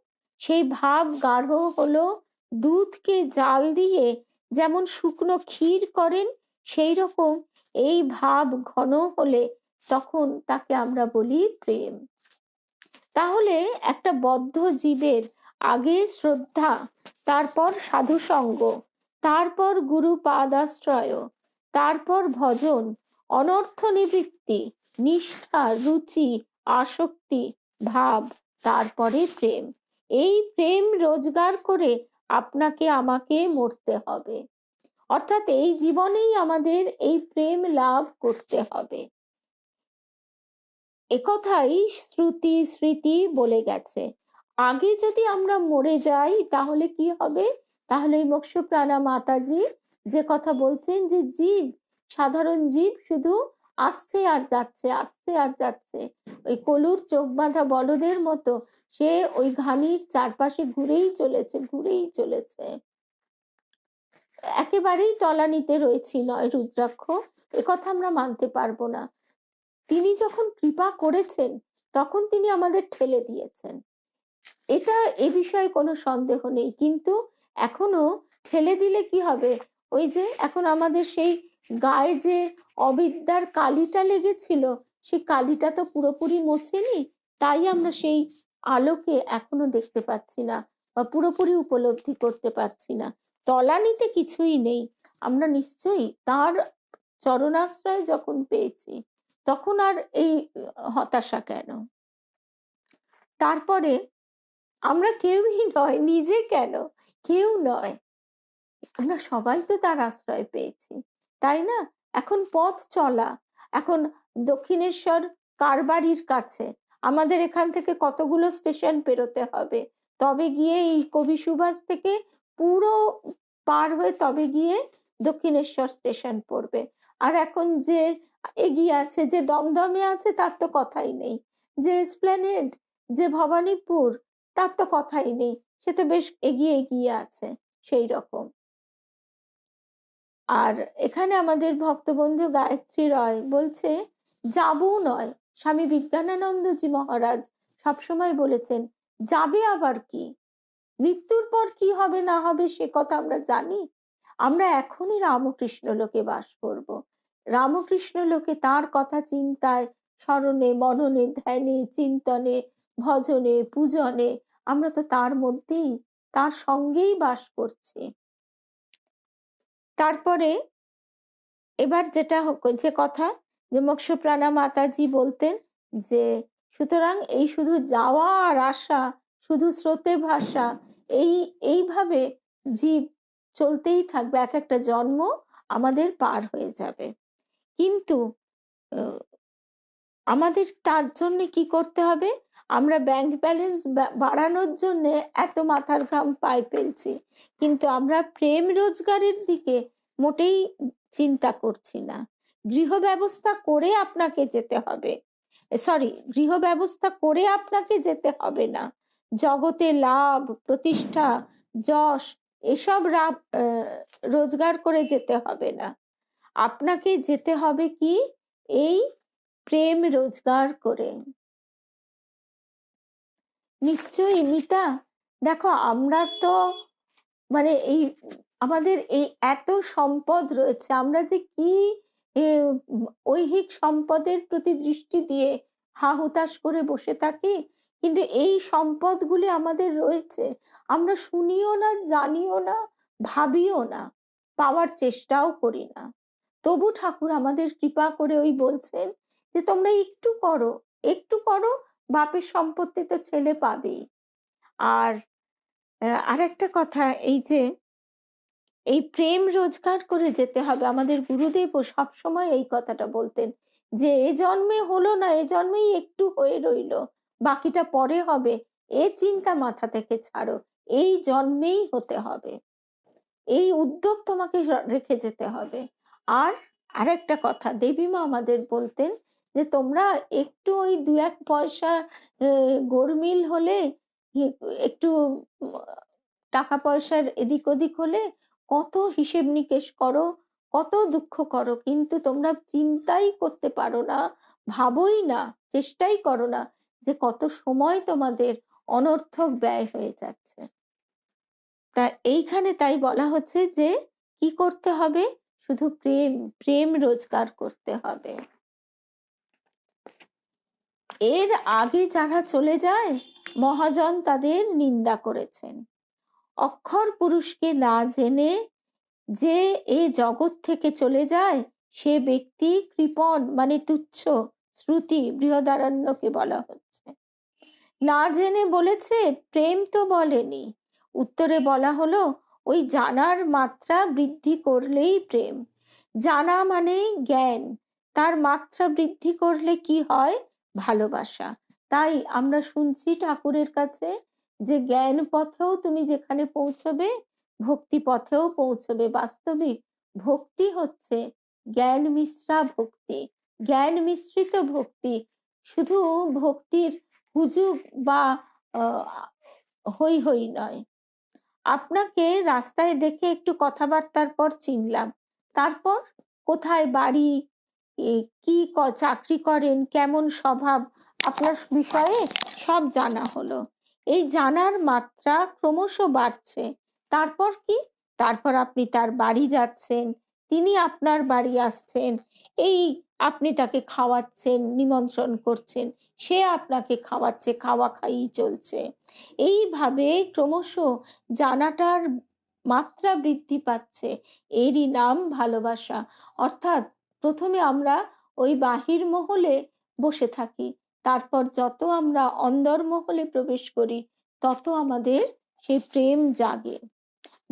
সেই ভাব গাঢ় হলো দুধকে জাল দিয়ে যেমন শুকনো ক্ষীর করেন, সেই রকম এই ভাব ঘন হলে তখন তাকে আমরা বলি প্রেম। তাহলে একটা বদ্ধ জীবের আগে শ্রদ্ধা, তারপর সাধুসঙ্গ, তারপর গুরু পাদাশ্রয়, তারপর ভজন, অনর্থ নিবৃত্তি, নিষ্ঠা, রুচি, আসক্তি, ভাব, তারপরে প্রেম। এই প্রেম রোজগার করে আপনাকে আমাকে মরতে হবে। অর্থাৎ এই জীবনেই আমাদের এই প্রেম লাভ করতে হবে। একথাই শ্রুতি স্মৃতি বলে গেছে। আগে যদি আমরা মরে যাই তাহলে কি হবে? তাহলে মোক্ষ প্রাণা মাতাজি যে কথা বলছেন যে জীব সাধারণ জীব শুধু আসছে আর যাচ্ছে, আসছে আর যাচ্ছে। ওই কলুর চোখ বাঁধা বলদের মতো সে ওই ঘানির চারপাশে ঘুরেই চলেছে, ঘুরেই চলেছে। একেবারেই তলানিতে রয়েছি নয় রুদ্রাক্ষ, একথা আমরা মানতে পারবো না। তিনি যখন কৃপা করেছেন তখন তিনি আমাদের ঠেলে দিয়েছেন, এটা এ বিষয়ে কোনো সন্দেহ নেই। কিন্তু এখনো ঠেলে দিলে কি হবে? ওই যে এখন আমাদের সেই গায়ে যে অবিদ্যার কালিটা লেগেছিল, সেই কালিটা তো পুরোপুরি মোছেনি, তাই আমরা সেই আলোকে এখনো দেখতে পাচ্ছি না বা পুরোপুরি উপলব্ধি করতে পারছি না। তলানিতে কিছুই নেই, আমরা নিশ্চয়ই তার চরণাশ্রয় যখন পেয়েছি তখন আর এই হতাশা কেন? তারপরে আমরা কেউই নয়, নিজে কেন, কেউ নয়, আমরা সবাই তো তার আশ্রয় পেয়েছি, তাই না? এখন পথ চলা, এখন দক্ষিণেশ্বর কারবারির কাছে, আমাদের এখান থেকে কতগুলো স্টেশন পেরোতে হবে, তবে গিয়ে এই কবি সুভাষ থেকে পুরো পার হয়ে তবে গিয়ে দক্ষিণেশ্বর স্টেশন পড়বে। আর এখন যে এগিয়ে আছে, যে দমদমে আছে, তার তো কথাই নেই। যে এসপ্ল্যানেড, যে ভবানীপুর, তার তো কথাই নেই, সে তো বেশ এগিয়ে এগিয়ে আছে সেই রকম। আর এখানে আমাদের ভক্তবন্ধু গায়ত্রী রয় বলছে, যাবো নয়। স্বামী বিজ্ঞানানন্দজি মহারাজ সবসময় বলেছেন, যাবে আবার কি? মৃত্যুর পর কি হবে না হবে সে কথা আমরা জানি? আমরা এখনই রামকৃষ্ণ লোকে বাস করব। রামকৃষ্ণ লোকে তার কথা চিন্তায়, স্মরণে, মননে, ধ্যানে, চিন্তনে, ভজনে, পূজনে আমরা তো তার মধ্যেই, তার সঙ্গেই বাস করছি। তারপরে এবার যেটা যে কথা, যে মোক্ষপ্রাণা মাতাজি বলতেন যে সুতরাং এই শুধু যাওয়া আর আসা, শুধু স্রোতে ভাসা, এইভাবে জীব চলতেই থাকবে, এক একটা জন্ম আমাদের পার হয়ে যাবে। কিন্তু আমাদের তার জন্য কি করতে হবে? আমরা ব্যাংক ব্যালেন্স বাড়ানোর জন্য এত মাথার ঘাম পায়ে ফেলছি, কিন্তু আমরা প্রেম রোজগারের দিকে মোটেই চিন্তা করছি না। গৃহ ব্যবস্থা করে আপনাকে যেতে হবে, সরি, গৃহ ব্যবস্থা করে আপনাকে যেতে হবে না। জগতে লাভ, প্রতিষ্ঠা, যশ এসব রোজগার করে যেতে হবে না। আপনাকে যেতে হবে কি? এই প্রেম রোজগার করে। নিশ্চয়ই মিতা, দেখো আমরা তো মানে এই আমাদের এই এত সম্পদ রয়েছে, আমরা যে কি ঐহিক সম্পদের প্রতি দৃষ্টি দিয়ে হা হুতাশ করে বসে থাকি, কিন্তু এই সম্পদগুলি আমাদের রয়েছে, আমরা শুনিও না, জানিও না, ভাবিও না, পাওয়ার চেষ্টাও করি না। তবু ঠাকুর আমাদের কৃপা করে ওই বলছেন যে তোমরা একটু করো, একটু করো, বাপের সম্পত্তি তো ছেলে পাবেই। আর আরেকটা কথা, এই যে এই প্রেম রোজগার করে যেতে হবে, আমাদের গুরুদেব সবসময় এই কথাটা বলতেন যে এ জন্মে হলো না, এ জন্মেই একটু হয়ে রইলো, বাকিটা পরে হবে, এ চিন্তা মাথা থেকে ছাড়ো, এই জন্মেই হতে হবে, এই উদ্যোগ তোমাকে রেখে যেতে হবে। আর আরেকটা কথা দেবীমা আমাদের বলতেন যে তোমরা একটু ওই দু এক পয়সা গোরমিল হলে, একটু টাকা পয়সার এদিক ওদিক হলে কত হিসেব নিকেশ করো, কত দুঃখ করো, কিন্তু তোমরা চিন্তাই করতে পারো না, ভাবোই না, চেষ্টাই করো না যে কত সময় তোমাদের অনর্থক ব্যয় হয়ে যাচ্ছে। তা এইখানে তাই বলা হচ্ছে যে কি করতে হবে? শুধু প্রেম, প্রেম রোজগার করতে হবে। এর আগে যারা চলে যায় মহাজন তাদের নিন্দা করেছেন। অক্ষর পুরুষকে না জেনে যে এ জগৎ থেকে চলে যায় সে ব্যক্তি কৃপণ, মানে তুচ্ছ। শ্রুতি বৃহদারণ্যকে বলা হচ্ছে, না জেনে বলেছে, প্রেম তো বলেনি। উত্তরে বলা হলো ওই জানার মাত্রা বৃদ্ধি করলেই প্রেম। জানা মানে জ্ঞান, তার মাত্রা বৃদ্ধি করলে কি হয়? ভালোবাসা। তাই আমরা শুনছি ঠাকুরের কাছে যে জ্ঞান পথেও তুমি যেখানে পৌঁছবে, ভক্তি পথেও পৌঁছবে। বাস্তবিক ভক্তি হচ্ছে জ্ঞান মিশ্রা ভক্তি, জ্ঞান মিশ্রিত ভক্তি, শুধু ভক্তির হুজুগ বা হই হই নয়। আপনাকে রাস্তায় দেখে একটু কথাবার্তার পর চিনলাম, তারপর কোথায় বাড়ি, কি চাকরি করেন, কেমন স্বভাব, আপনার বিষয়ে সব জানা হলো। এই জানার মাত্রা ক্রমশ বাড়ছে। তারপর কি? তারপর আপনি তার বাড়ি যাচ্ছেন, তিনি আপনার বাড়ি আসছেন, এই আপনি তাকে খাওয়াচ্ছেন, নিমন্ত্রণ করছেন, সে আপনাকে খাওয়াচ্ছে, খাওয়া খাইই চলছে। এইভাবে ক্রমশ জানাটার মাত্রা বৃদ্ধি পাচ্ছে। এরই নাম ভালোবাসা। অর্থাৎ প্রথমে আমরা ওই বাহির মহলে বসে থাকি, তারপর যত আমরা অন্দর মহলে প্রবেশ করি তত আমাদের সেই প্রেম জাগে।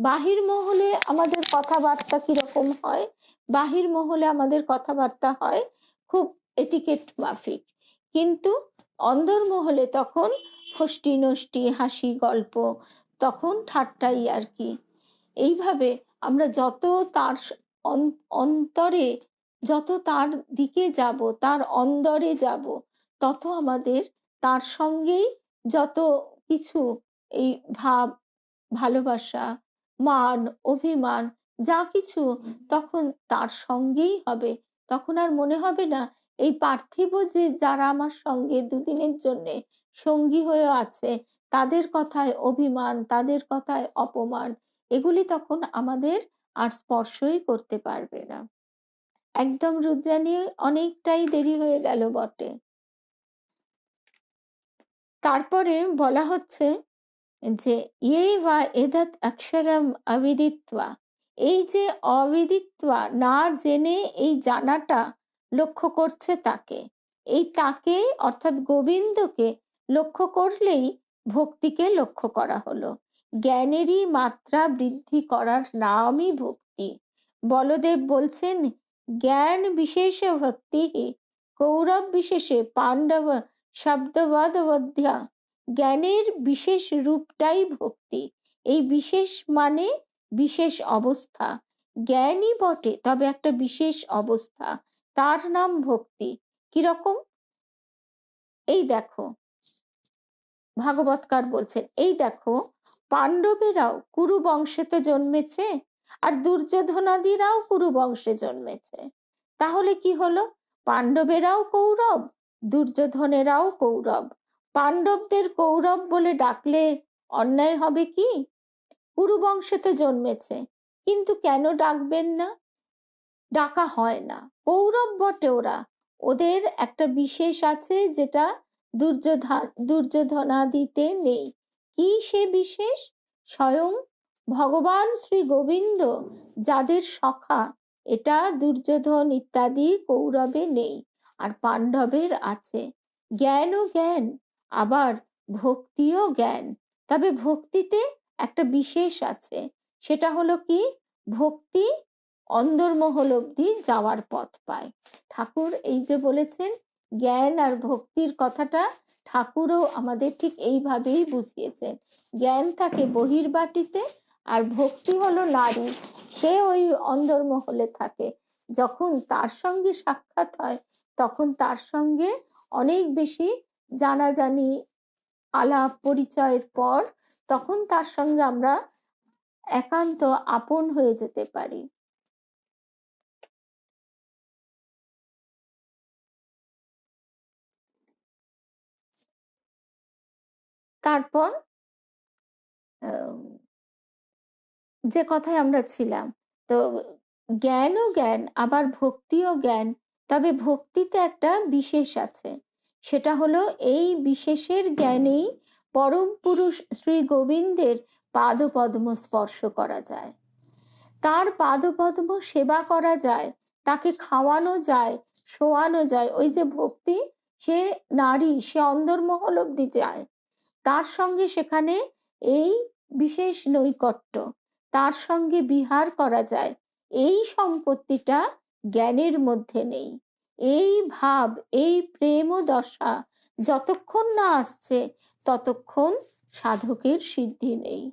বাহির মহলে আমাদের কথাবার্তা কিরকম হয়? বাহির মহলে আমাদের কথাবার্তা হয় খুব এটিকেট মাফিক, কিন্তু অন্দর মহলে তখন ফষ্টি নষ্টি, হাসি গল্প, তখন ঠাট্টাই আর কি। এইভাবে আমরা যত তার অন্তরে, যত তার দিকে যাব, তার অন্দরে যাব, তত আমাদের তার সঙ্গেই যত কিছু এই ভাব, ভালোবাসা, মান, অভিমান, যা কিছু তখন তার সঙ্গেই হবে। তখন আর মনে হবে না এই পার্থিব যে যারা আমার সঙ্গে দুদিনের জন্য সঙ্গী হয়ে আছে, তাদের কথায় অভিমান, তাদের কথায় অপমান, এগুলি তখন আমাদের আর স্পর্শই করতে পারবে না। একদম রুদ্রাণী, অনেকটাই দেরি হয়ে গেল বটে। তারপরে বলা হচ্ছে যে ইয়ে বা এদাত অক্ষরম অবিদিত্বা, এই যে অবিদিত্বা, না জেনে এই জানাটা লক্ষ্য করছে তাকে, এই তাকে অর্থাৎ গোবিন্দকে লক্ষ্য করলেই ভক্তিকে লক্ষ্য করা হলো। জ্ঞানেরই মাত্রা বৃদ্ধি করার নামই ভক্তি। বলদেব বলছেন, জ্ঞান বিশেষে ভক্তি, কৌরব বিশেষে পাণ্ডব শব্দবদবধ্যা। জ্ঞানের বিশেষ রূপটাই ভক্তি। এই বিশেষ মানে বিশেষ অবস্থা। জ্ঞানই বটে, তবে একটা বিশেষ অবস্থা, তার নাম ভক্তি। কিরকম? এই দেখো, ভাগবতকার বলছেন, এই দেখো পাণ্ডবেরাও কুরু বংশেতে জন্মেছে, আর দুর্যোধনাদিরাও কুরু বংশে জন্মেছে। তাহলে কি হলো? পাণ্ডবেরাও কৌরব, দুর্যোধনেরাও কৌরব। পাণ্ডবদের কৌরব বলে ডাকলে অন্যায় হবে কি? কুরু বংশেতে জন্মেছে, কিন্তু কেন ডাকবেন না? ডাকা হয় না। কৌরব বটে ওরা, ওদের একটা বিশেষ আছে যেটা দুর্যোধনাদিতে নেই। কি সে বিশেষ? স্বয়ং ভগবান শ্রী গোবিন্দ যাদের সখা, এটা দুর্যোধন ইত্যাদি কৌরবে নেই, আর পাণ্ডবের আছে। জ্ঞানও জ্ঞান, আবার ভক্তিও জ্ঞান। তবে ভক্তিতে একটা বিশেষ আছে, সেটা হলো কি? ভক্তি অন্দরমহল অব্দি যাওয়ার পথ পায়। ঠাকুর এই যে বলেছেন জ্ঞান আর ভক্তির কথাটা, ঠাকুরও আমাদের ঠিক এইভাবেই বুঝিয়েছেন। জ্ঞান থাকে বহির্বাটিতে, আর ভক্তি হলো নারী, সে ওই অন্দরমহলে থাকে। যখন তার সঙ্গে সাক্ষাৎ হয় তখন তার সঙ্গে অনেক বেশি জানাজানি, আলাপ পরিচয়ের পর তখন তার সঙ্গে আমরা একান্ত আপন হয়ে যেতে পারি। তারপর যে কথায় আমরা ছিলাম, তো জ্ঞানও জ্ঞান, আবার ভক্তিও জ্ঞান। তবে ভক্তিতে একটা বিশেষ আছে, সেটা হলো এই বিশেষের জ্ঞানেই পরম পুরুষ শ্রী গোবিন্দের পাদপদ্ম স্পর্শ করা যায়, তার পাদপদ্ম সেবা করা যায়, তাকে খাওয়ানো যায়, শোয়ানো যায়। ওই যে ভক্তি, সে নারী, সে অন্দরমহল অব্দি যায়, তার সঙ্গে সেখানে এই বিশেষ নৈকট্য, তার সঙ্গে বিহার করা যায়। এই সম্পত্তিটা জ্ঞানের মধ্যে নেই। এই ভাব, এই প্রেম ও দশা যতক্ষণ না আসছে ততক্ষণ সাধকের সিদ্ধি নেই।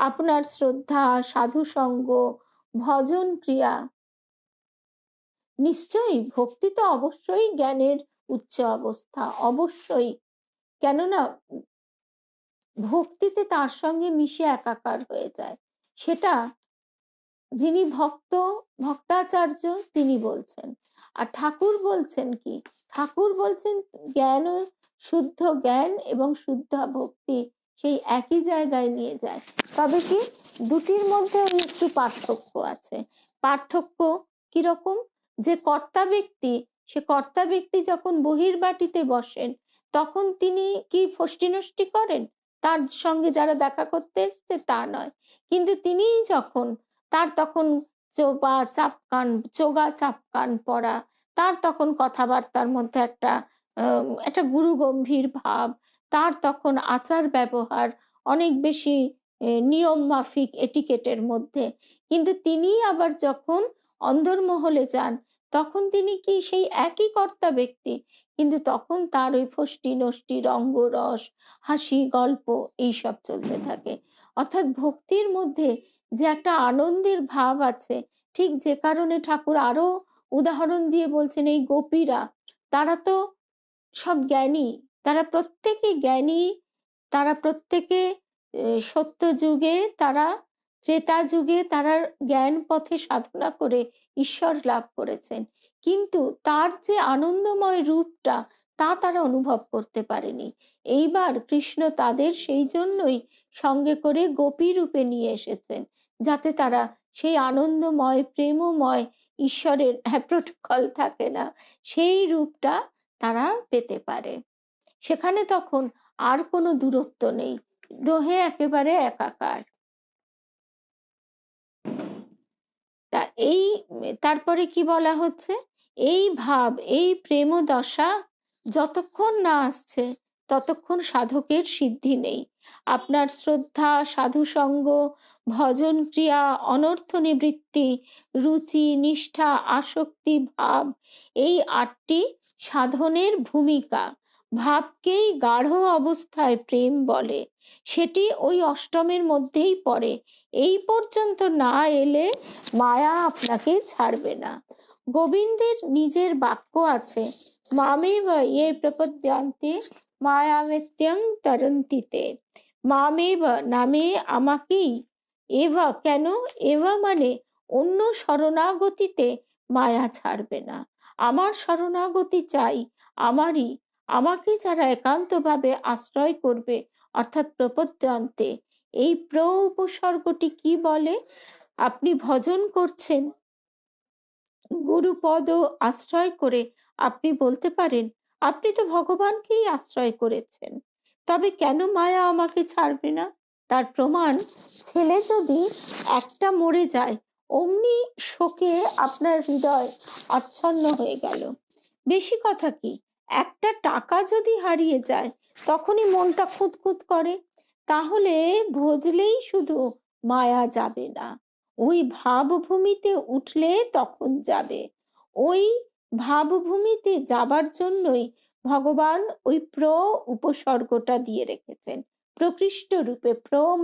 আপনার শ্রদ্ধা, সাধু সঙ্গ, ভজন ক্রিয়া, নিশ্চয়ই ভক্তি তো অবশ্যই জ্ঞানের উচ্চ অবস্থা, অবশ্যই। কেননা ভক্তিতে তার সঙ্গে মিশে একাকার হয়ে যায়। সেটা যিনি ভক্ত, ভক্তাচার্য তিনি বলছেন। আর ঠাকুর বলছেন কি? ঠাকুর বলছেন জ্ঞান, শুদ্ধ জ্ঞান এবং শুদ্ধ ভক্তি সেই একই জায়গায় নিয়ে যায়। তবে কি দুটির মধ্যে একটু পার্থক্য আছে। পার্থক্য কিরকম? যে কর্তা ব্যক্তি, সে কর্তা ব্যক্তি যখন বহির্বাটিতে বসেন তখন তিনি কি ফষ্টি নষ্টি করেন? তার সঙ্গে যারা দেখা করতে এসছে তা নয়। কিন্তু তিনি যখন, তার তখন চোগা চাপকান পরা, তার তখন কথাবার্তার মধ্যে একটা গুরু গম্ভীর ভাব, তার তখন আচার ব্যবহার অনেক বেশি নিয়ম মাফিক এটিকেটের মধ্যে। কিন্তু তিনি আবার যখন অন্দরমহলে যান তখন তিনি কি সেই একই কর্তা ব্যক্তি, কিন্তু তখন তার ওই ফষ্টি নষ্টি রঙ্গরস, হাসি গল্প এইসব চলতে থাকে। অর্থাৎ ভক্তির মধ্যে যে একটা আনন্দের ভাব আছে, ঠিক যে কারণে ঠাকুর আরো উদাহরণ দিয়ে বলছেন এই গোপীরা, তারা তো সব জ্ঞানী, তারা প্রত্যেকে জ্ঞানী, তারা প্রত্যেকে সত্য যুগে, তারা ত্রেতা যুগে তারা জ্ঞান পথে সাধনা করে ঈশ্বর লাভ করেছেন, কিন্তু তার যে আনন্দময় রূপটা তা তারা অনুভব করতে পারেনি। এইবার কৃষ্ণ তাদের সেই জন্যই সঙ্গে করে গোপী রূপে নিয়ে এসেছেন, যাতে তারা সেই আনন্দময় প্রেমময় ঈশ্বরের প্রোটোকল থাকে না, সেই রূপটা তারা পেতে পারে। সেখানে তখন আর কোনো দূরত্ব নেই, দোহে একেবারে একাকার। তা এই তারপরে কি বলা হচ্ছে? এই ভাব, এই প্রেম দশা যতক্ষণ না আসছে ততক্ষণ সাধকের সিদ্ধি নেই। আপনার শ্রদ্ধা, সাধুসঙ্গ, ভজন ক্রিয়া, অনর্থ নিবৃত্তি, রুচি, নিষ্ঠা, আসক্তি, ভাব, এই 8টি সাধনের ভূমিকা। ভাবকেই গাঢ় অবস্থায় প্রেম বলে, সেটি ওই অষ্টমের মধ্যেই পড়ে। এই পর্যন্ত না এলে মায়া আপনাকে ছাড়বে না। গোবিন্দের নিজের বাক্য আছে, মামেব ইয়ে প্রপদ্যন্তে মায়ামেত্যং তরন্তিতে। মামেব নামে আমাকেই, এভা কেন? এভা মানে অন্য শরণাগতিতে মায়া ছাড়বে না। আমার শরণাগতি চাই, আমারই, আমাকে যারা একান্তভাবে আশ্রয় করবে, অর্থাৎ প্রপদ্যন্তে। এই উপসর্গটি কি বলে? আপনি ভজন করছেন, গুরুপদ আশ্রয় করে আপনি বলতে পারেন আপনি তো ভগবানকেই আশ্রয় করেছেন, তবে কেন মায়া আমাকে ছাড়বে না? তার প্রমাণ, ছেলে যদি একটা মরে যায় অমনি শোকে আপনার হৃদয় আচ্ছন্ন হয়ে গেল। বেশি কথা কি, একটা টাকা যদি হারিয়ে যায় তখনই মনটা খুঁতখুত করে। তাহলে ভজলেই শুধু মায়া যাবে না, ওই ভাবভূমিতে উঠলে তখন যাবে। ওই ভাবভূমিতে যাবার জন্যই ভগবান ওই উপসর্গটা দিয়ে রেখেছেন প্রকৃষ্ট রূপে।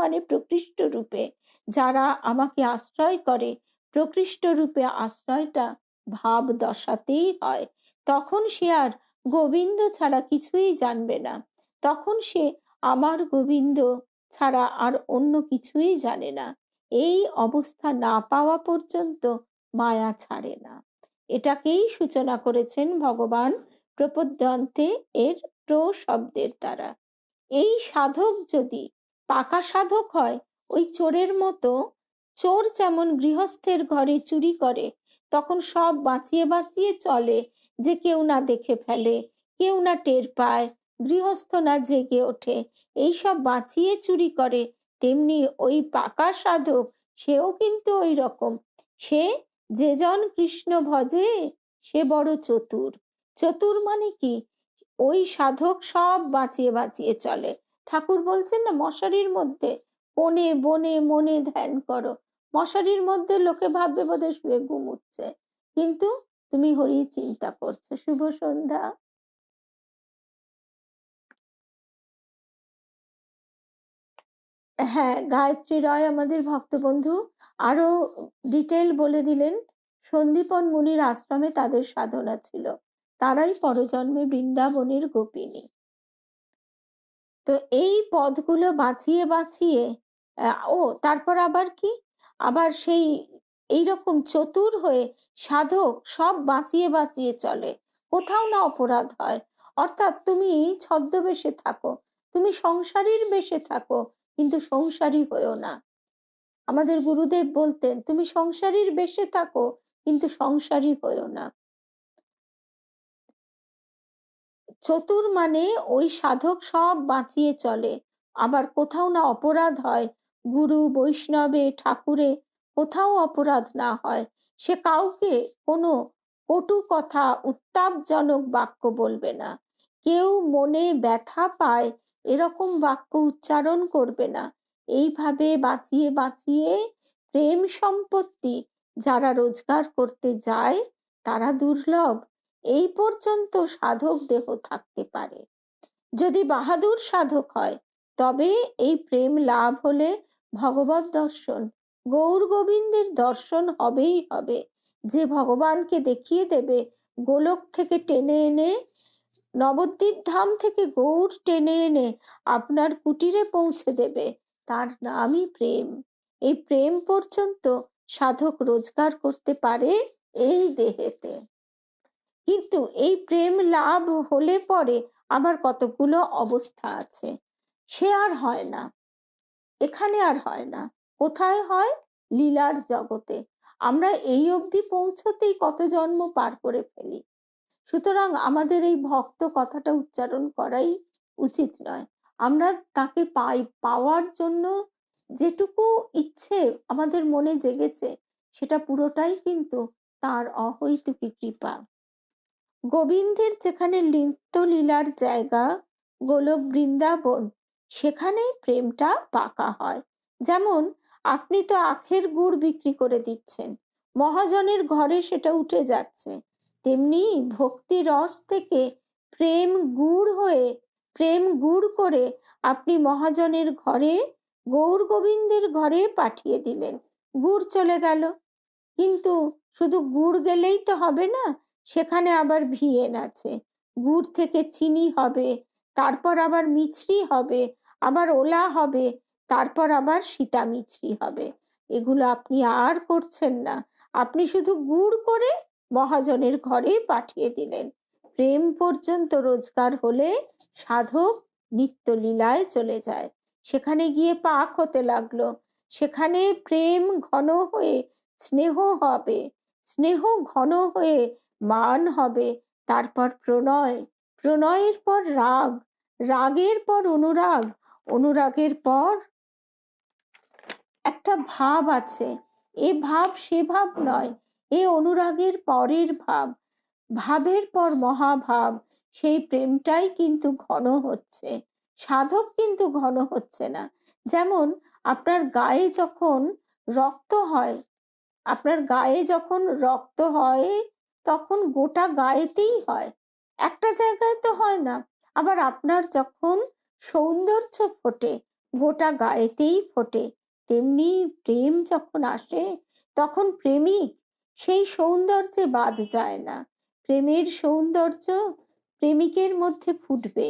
মানে প্রকৃষ্ট রূপে যারা আমাকে আশ্রয় করে, প্রকৃষ্ট রূপে আশ্রয়টা ভাব দশাতেই হয়। তখন সে আর গোবিন্দ ছাড়া কিছুই জানবে না, তখন সে আমার গোবিন্দ ছাড়া আর অন্য কিছুই জানে না। এই অবস্থা না পাওয়া পর্যন্ত মায়া ছাড়ে না। এটাকেই সূচনা করেছেন ভগবান প্রপদ্যন্তে এর শব্দের দ্বারা। এই সাধক যদি পাকা সাধক হয়, ওই চোরের মতো, চোর যেমন গৃহস্থের ঘরে চুরি করে তখন সব বাঁচিয়ে বাঁচিয়ে চলে যে কেউ না দেখে ফেলে, কেউ না টের পায়, গৃহস্থ না জেগে ওঠে, এইসব বাঁচিয়ে চুরি করে, তেমনি ওই পাকা সাধক সেও কিন্তু ওই রকম। সে যে জন কৃষ্ণ ভজে সে বড় চতুর। চতুর মানে কি? ওই সাধক সব বাঁচিয়ে বাঁচিয়ে চলে। ঠাকুর বলছেন না, মশারির মধ্যে কোণে বনে মনে ধ্যান করো। মশারির মধ্যে লোকে ভাববে বোধহয় শুয়ে ঘুমুচ্ছে, কিন্তু তুমি হরি চিন্তা করছো। শুভ সন্ধ্যা। হ্যাঁ, গায়ত্রী রয় আমাদের ভক্তবন্ধু আরো ডিটেল বলে দিলেন। সন্দীপন মুনির আশ্রমে তাদের সাধনা ছিল, তারাই পরজন্মে বৃন্দাবনের গোপিনী। তো এই পদগুলো বাঁচিয়ে বাঁচিয়ে তারপর আবার কি, আবার সেই এইরকম চতুর হয়ে সাধক সব বাঁচিয়ে বাঁচিয়ে চলে, কোথাও না অপরাধ হয়। অর্থাৎ তুমি ছদ্মবেশে থাকো, তুমি সংসারীর বেশে থাকো, কিন্তু সংসারী হয়েও না। আমাদের গুরুদেব বলতেন, তুমি সংসারীর বেশে থাকো কিন্তু সংসারী হয়েও না। চতুর মানে ওই সাধক সব বাঁচিয়ে চলে, আবার কোথাও না অপরাধ হয়, গুরু বৈষ্ণবে ঠাকুরে কোথাও অপরাধ না হয়, সে কাউকে কোনো কটু কথা উত্তাপজনক বাক্য বলবে না, কেউ মনে ব্যথা পায় এরকম বাক্য উচ্চারণ করবে না। এইভাবে বাঁচিয়ে বাঁচিয়ে প্রেম সম্পত্তি যারা রোজগার করতে যায় তারা দুর্লভ। এই পর্যন্ত সাধক দেহ থাকতে পারে। যদি বাহাদুর সাধক হয় তবে এই প্রেম লাভ হলে ভগবত দর্শন, গৌর গোবিন্দের দর্শন হবেই হবে। যে ভগবানকে দেখিয়ে দেবে, গোলক থেকে টেনে এনে, নবদ্বীপ ধাম থেকে গৌর টেনে এনে আপনার কুটিরে পৌঁছে দেবে, তার নামই প্রেম। এই প্রেম পর্যন্ত সাধক রোজগার করতে পারে এই দেহেতে। কিন্তু এই প্রেম লাভ হলে পরে আবার কতগুলো অবস্থা আছে, সে আর হয় না, এখানে আর হয় না। কোথায় হয়? লীলার জগতে। আমরা এই অবধি পৌঁছতেই কত জন্ম পার করে ফেলি। সুতরাং আমাদের এই ভক্ত কথাটা উচ্চারণ করাই উচিত নয়। আমরা তাকে পাওয়ার জন্য যেটুকু ইচ্ছে আমাদের মনে জেগেছে সেটা পুরোটাই কিন্তু তার অহৈতুকী কৃপা। গোবিন্দের যেখানে নিত্য লীলার জায়গা, গোলক বৃন্দাবন, সেখানে প্রেমটা পাকা হয়। যেমন আপনি তো আখের গুড় বিক্রি করে দিচ্ছেন, মহাজনের ঘরে সেটা উঠে যাচ্ছে, তেমনি ভক্তি রস থেকে প্রেম গুড় হয়ে, প্রেম গুড় করে আপনি মহাজনের ঘরে, গৌর গোবিন্দের ঘরে পাঠিয়ে দিলেন, গুড় চলে গেল। কিন্তু শুধু গুড় গেলেই তো হবে না, সেখানে আবার ভিয়েন আছে, গুড় থেকে চিনি হবে, তারপর আবার মিছরি হবে, আবার ওলা হবে, তারপর আবার সীতা মিছরি হবে। এগুলো আপনি আর করছেন না, আপনি শুধু গুড় করে মহাজনের ঘরে পাঠিয়ে দিলেন। প্রেম পর্যন্ত রোজগার হলে সাধক নিত্য লীলায় চলে যায়, সেখানে গিয়ে পাক হতে লাগলো, সেখানে প্রেম ঘন হয়ে স্নেহ হবে, স্নেহ ঘন হয়ে মান হবে, তারপর প্রণয়, প্রণয়ের পর রাগ, রাগের পর অনুরাগ, অনুরাগের পর একটা ভাব আছে, এ ভাব সে ভাব নয়, এ অনুরাগের পরের ভাব, ভাবের পর মহাভাব, সেই প্রেমটাই কিন্তু ঘন হচ্ছে, সাধক কিন্তু ঘন হচ্ছে না। যেমন আপনার গায়ে যখন রক্ত হয়, আপনার গায়ে যখন রক্ত হয় তখন গোটা গায়েতেই হয়, একটা জায়গায় তো হয় না। আবার আপনার যখন সৌন্দর্য ফোটে গোটা গায়েতেই ফোটে, তেমনি প্রেম যখন আসে তখন প্রেমিক সেই সৌন্দর্যে বাদ যায় না, প্রেমের সৌন্দর্য প্রেমিকের মধ্যে ফুটবে,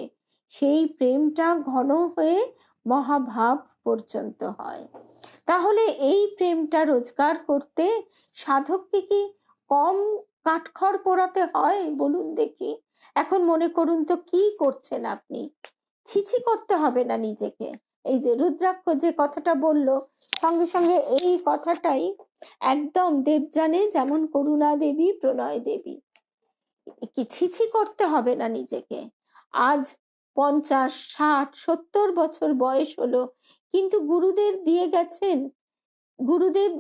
সেই প্রেমটা ঘন হয়ে মহাভাব পর্যন্ত হয়। তাহলে এই প্রেমটা রোজগার করতে সাধককে কি কম কাঠখড় পোড়াতে হয় বলুন দেখি? এখন মনে করুন তো কি করছেন আপনি, ছিছি করতে হবে না নিজেকে। এই যে রুদ্রাক্ষ যে কথাটা বললো, সঙ্গে সঙ্গে এই কথাটাই একদম দেবযানে যেমন করুণা দেবী প্রণয় দেবী, কি ছিছি করতে হবে না নিজেকে। আজ 50, 60, 70 বছর বয়স হলো, কিন্তু গুরুদেব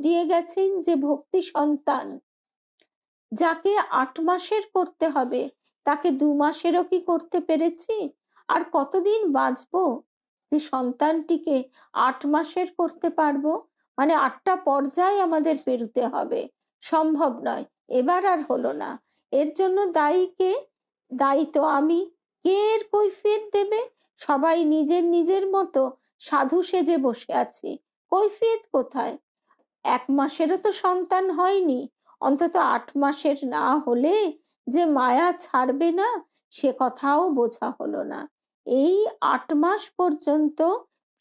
দিয়ে গেছেন যে ভক্তি সন্তান, যাকে 8 মাসের করতে হবে তাকে 2 মাসেরও কি করতে পেরেছি? আর কতদিন বাঁচবো যে সন্তানটিকে 8 মাসের করতে পারবো? মানে 8টা পর্যায় আমাদের পেরুতে হবে, সম্ভব নয়, এবার আর হলো না। এর জন্য দায়ী কে? দায়ী তো আমি। কে এর কৈফিয়ত দেবে? সবাই নিজের নিজের মতো সাধু সেজে বসে আছি, কৈফিয়ত কোথায়? 1 মাসেরও তো সন্তান হয়নি, অন্তত 8 মাসের না হলে যে মায়া ছাড়বে না সে কথাও বোঝা হলো না। এই 8 মাস পর্যন্ত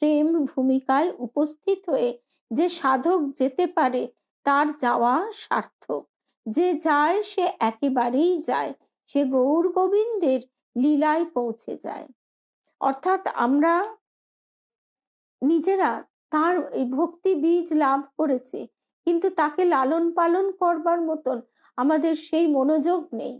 প্রেম ভূমিকায় উপস্থিত হয়ে যে সাধক যেতে পারে তার যাওয়া সার্থক। যে যায় সে একেবারেই যায়, সে গৌর গোবিন্দের লীলায় পৌঁছে যায়। অর্থাৎ আমরা নিজেরা তার এই ভক্তি বীজ লাভ করেছি, কিন্তু তাকে লালন পালন করবার মতন আমাদের সেই মনোযোগ নেই।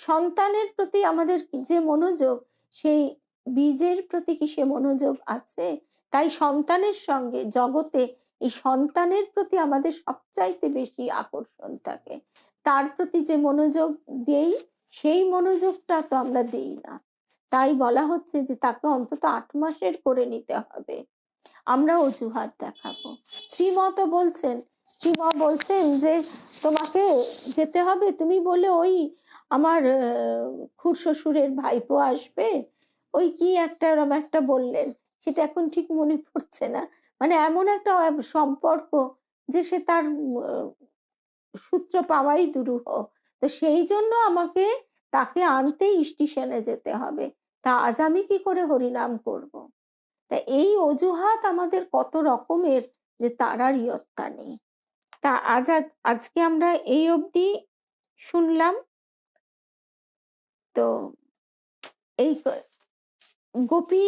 সন্তানের প্রতি আমাদের যে মনোযোগ, সেই বীজের প্রতি কি সে মনোযোগ আছে? তাই সন্তানের সঙ্গে জগতে এই সন্তানের প্রতি আমাদের সবচাইতে বেশি আকর্ষণ থাকে। তার প্রতি যে মনোযোগ দেই সেই মনোযোগটা তো আমরা দেই না। তাই বলা হচ্ছে যে তাকে অন্তত 8 মাসের করে নিতে হবে। আমরা অজুহাত দেখাবো। শ্রীমত বলছেন, শ্রীমা বলছেন যে তোমাকে যেতে হবে, তুমি বলে ওই আমার খুড়শ্বশুরের ভাইপো আসবে, ওই কি একটা এরম একটা বললেন, সেটা এখন ঠিক মনে পড়ছে না। মানে এমন একটা সম্পর্ক যে সে তার সূত্র পাওয়াই দুরূহ। তো সেই জন্য আমাকে তাকে আনতে স্টেশনে যেতে হবে। তা আজ আমি কি করে হরিনাম করব? তা এই অজুহাত আমাদের কত রকমের, যে তার আর ইয়ত্তা নেই। তা আজকে আমরা এই অবধি শুনলাম। তো এই গোপী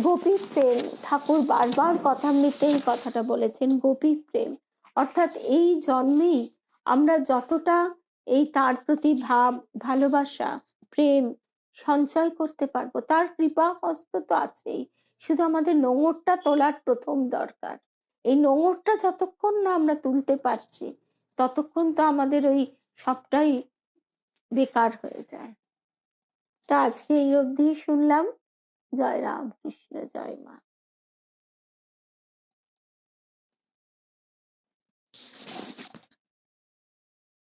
গোপী প্রেম, ঠাকুর বারবার কথামৃতে এই কথাটা বলেছেন, গোপী প্রেম। অর্থাৎ এই জন্মেই আমরা যতটা এই তার প্রতি ভাব, ভালোবাসা, প্রেম সঞ্চয় করতে পারবো, তার কৃপা হস্ত তো আছেই। শুধু আমাদের নোঙরটা তোলার প্রথম দরকার। এই নোঙরটা যতক্ষণ না আমরা তুলতে পারছি ততক্ষণ তো আমাদের ওই সবটাই বেকার হয়ে যায়। তা আজকে এই অবধি শুনলাম। জয় রাম কৃষ্ণ, জয় মা।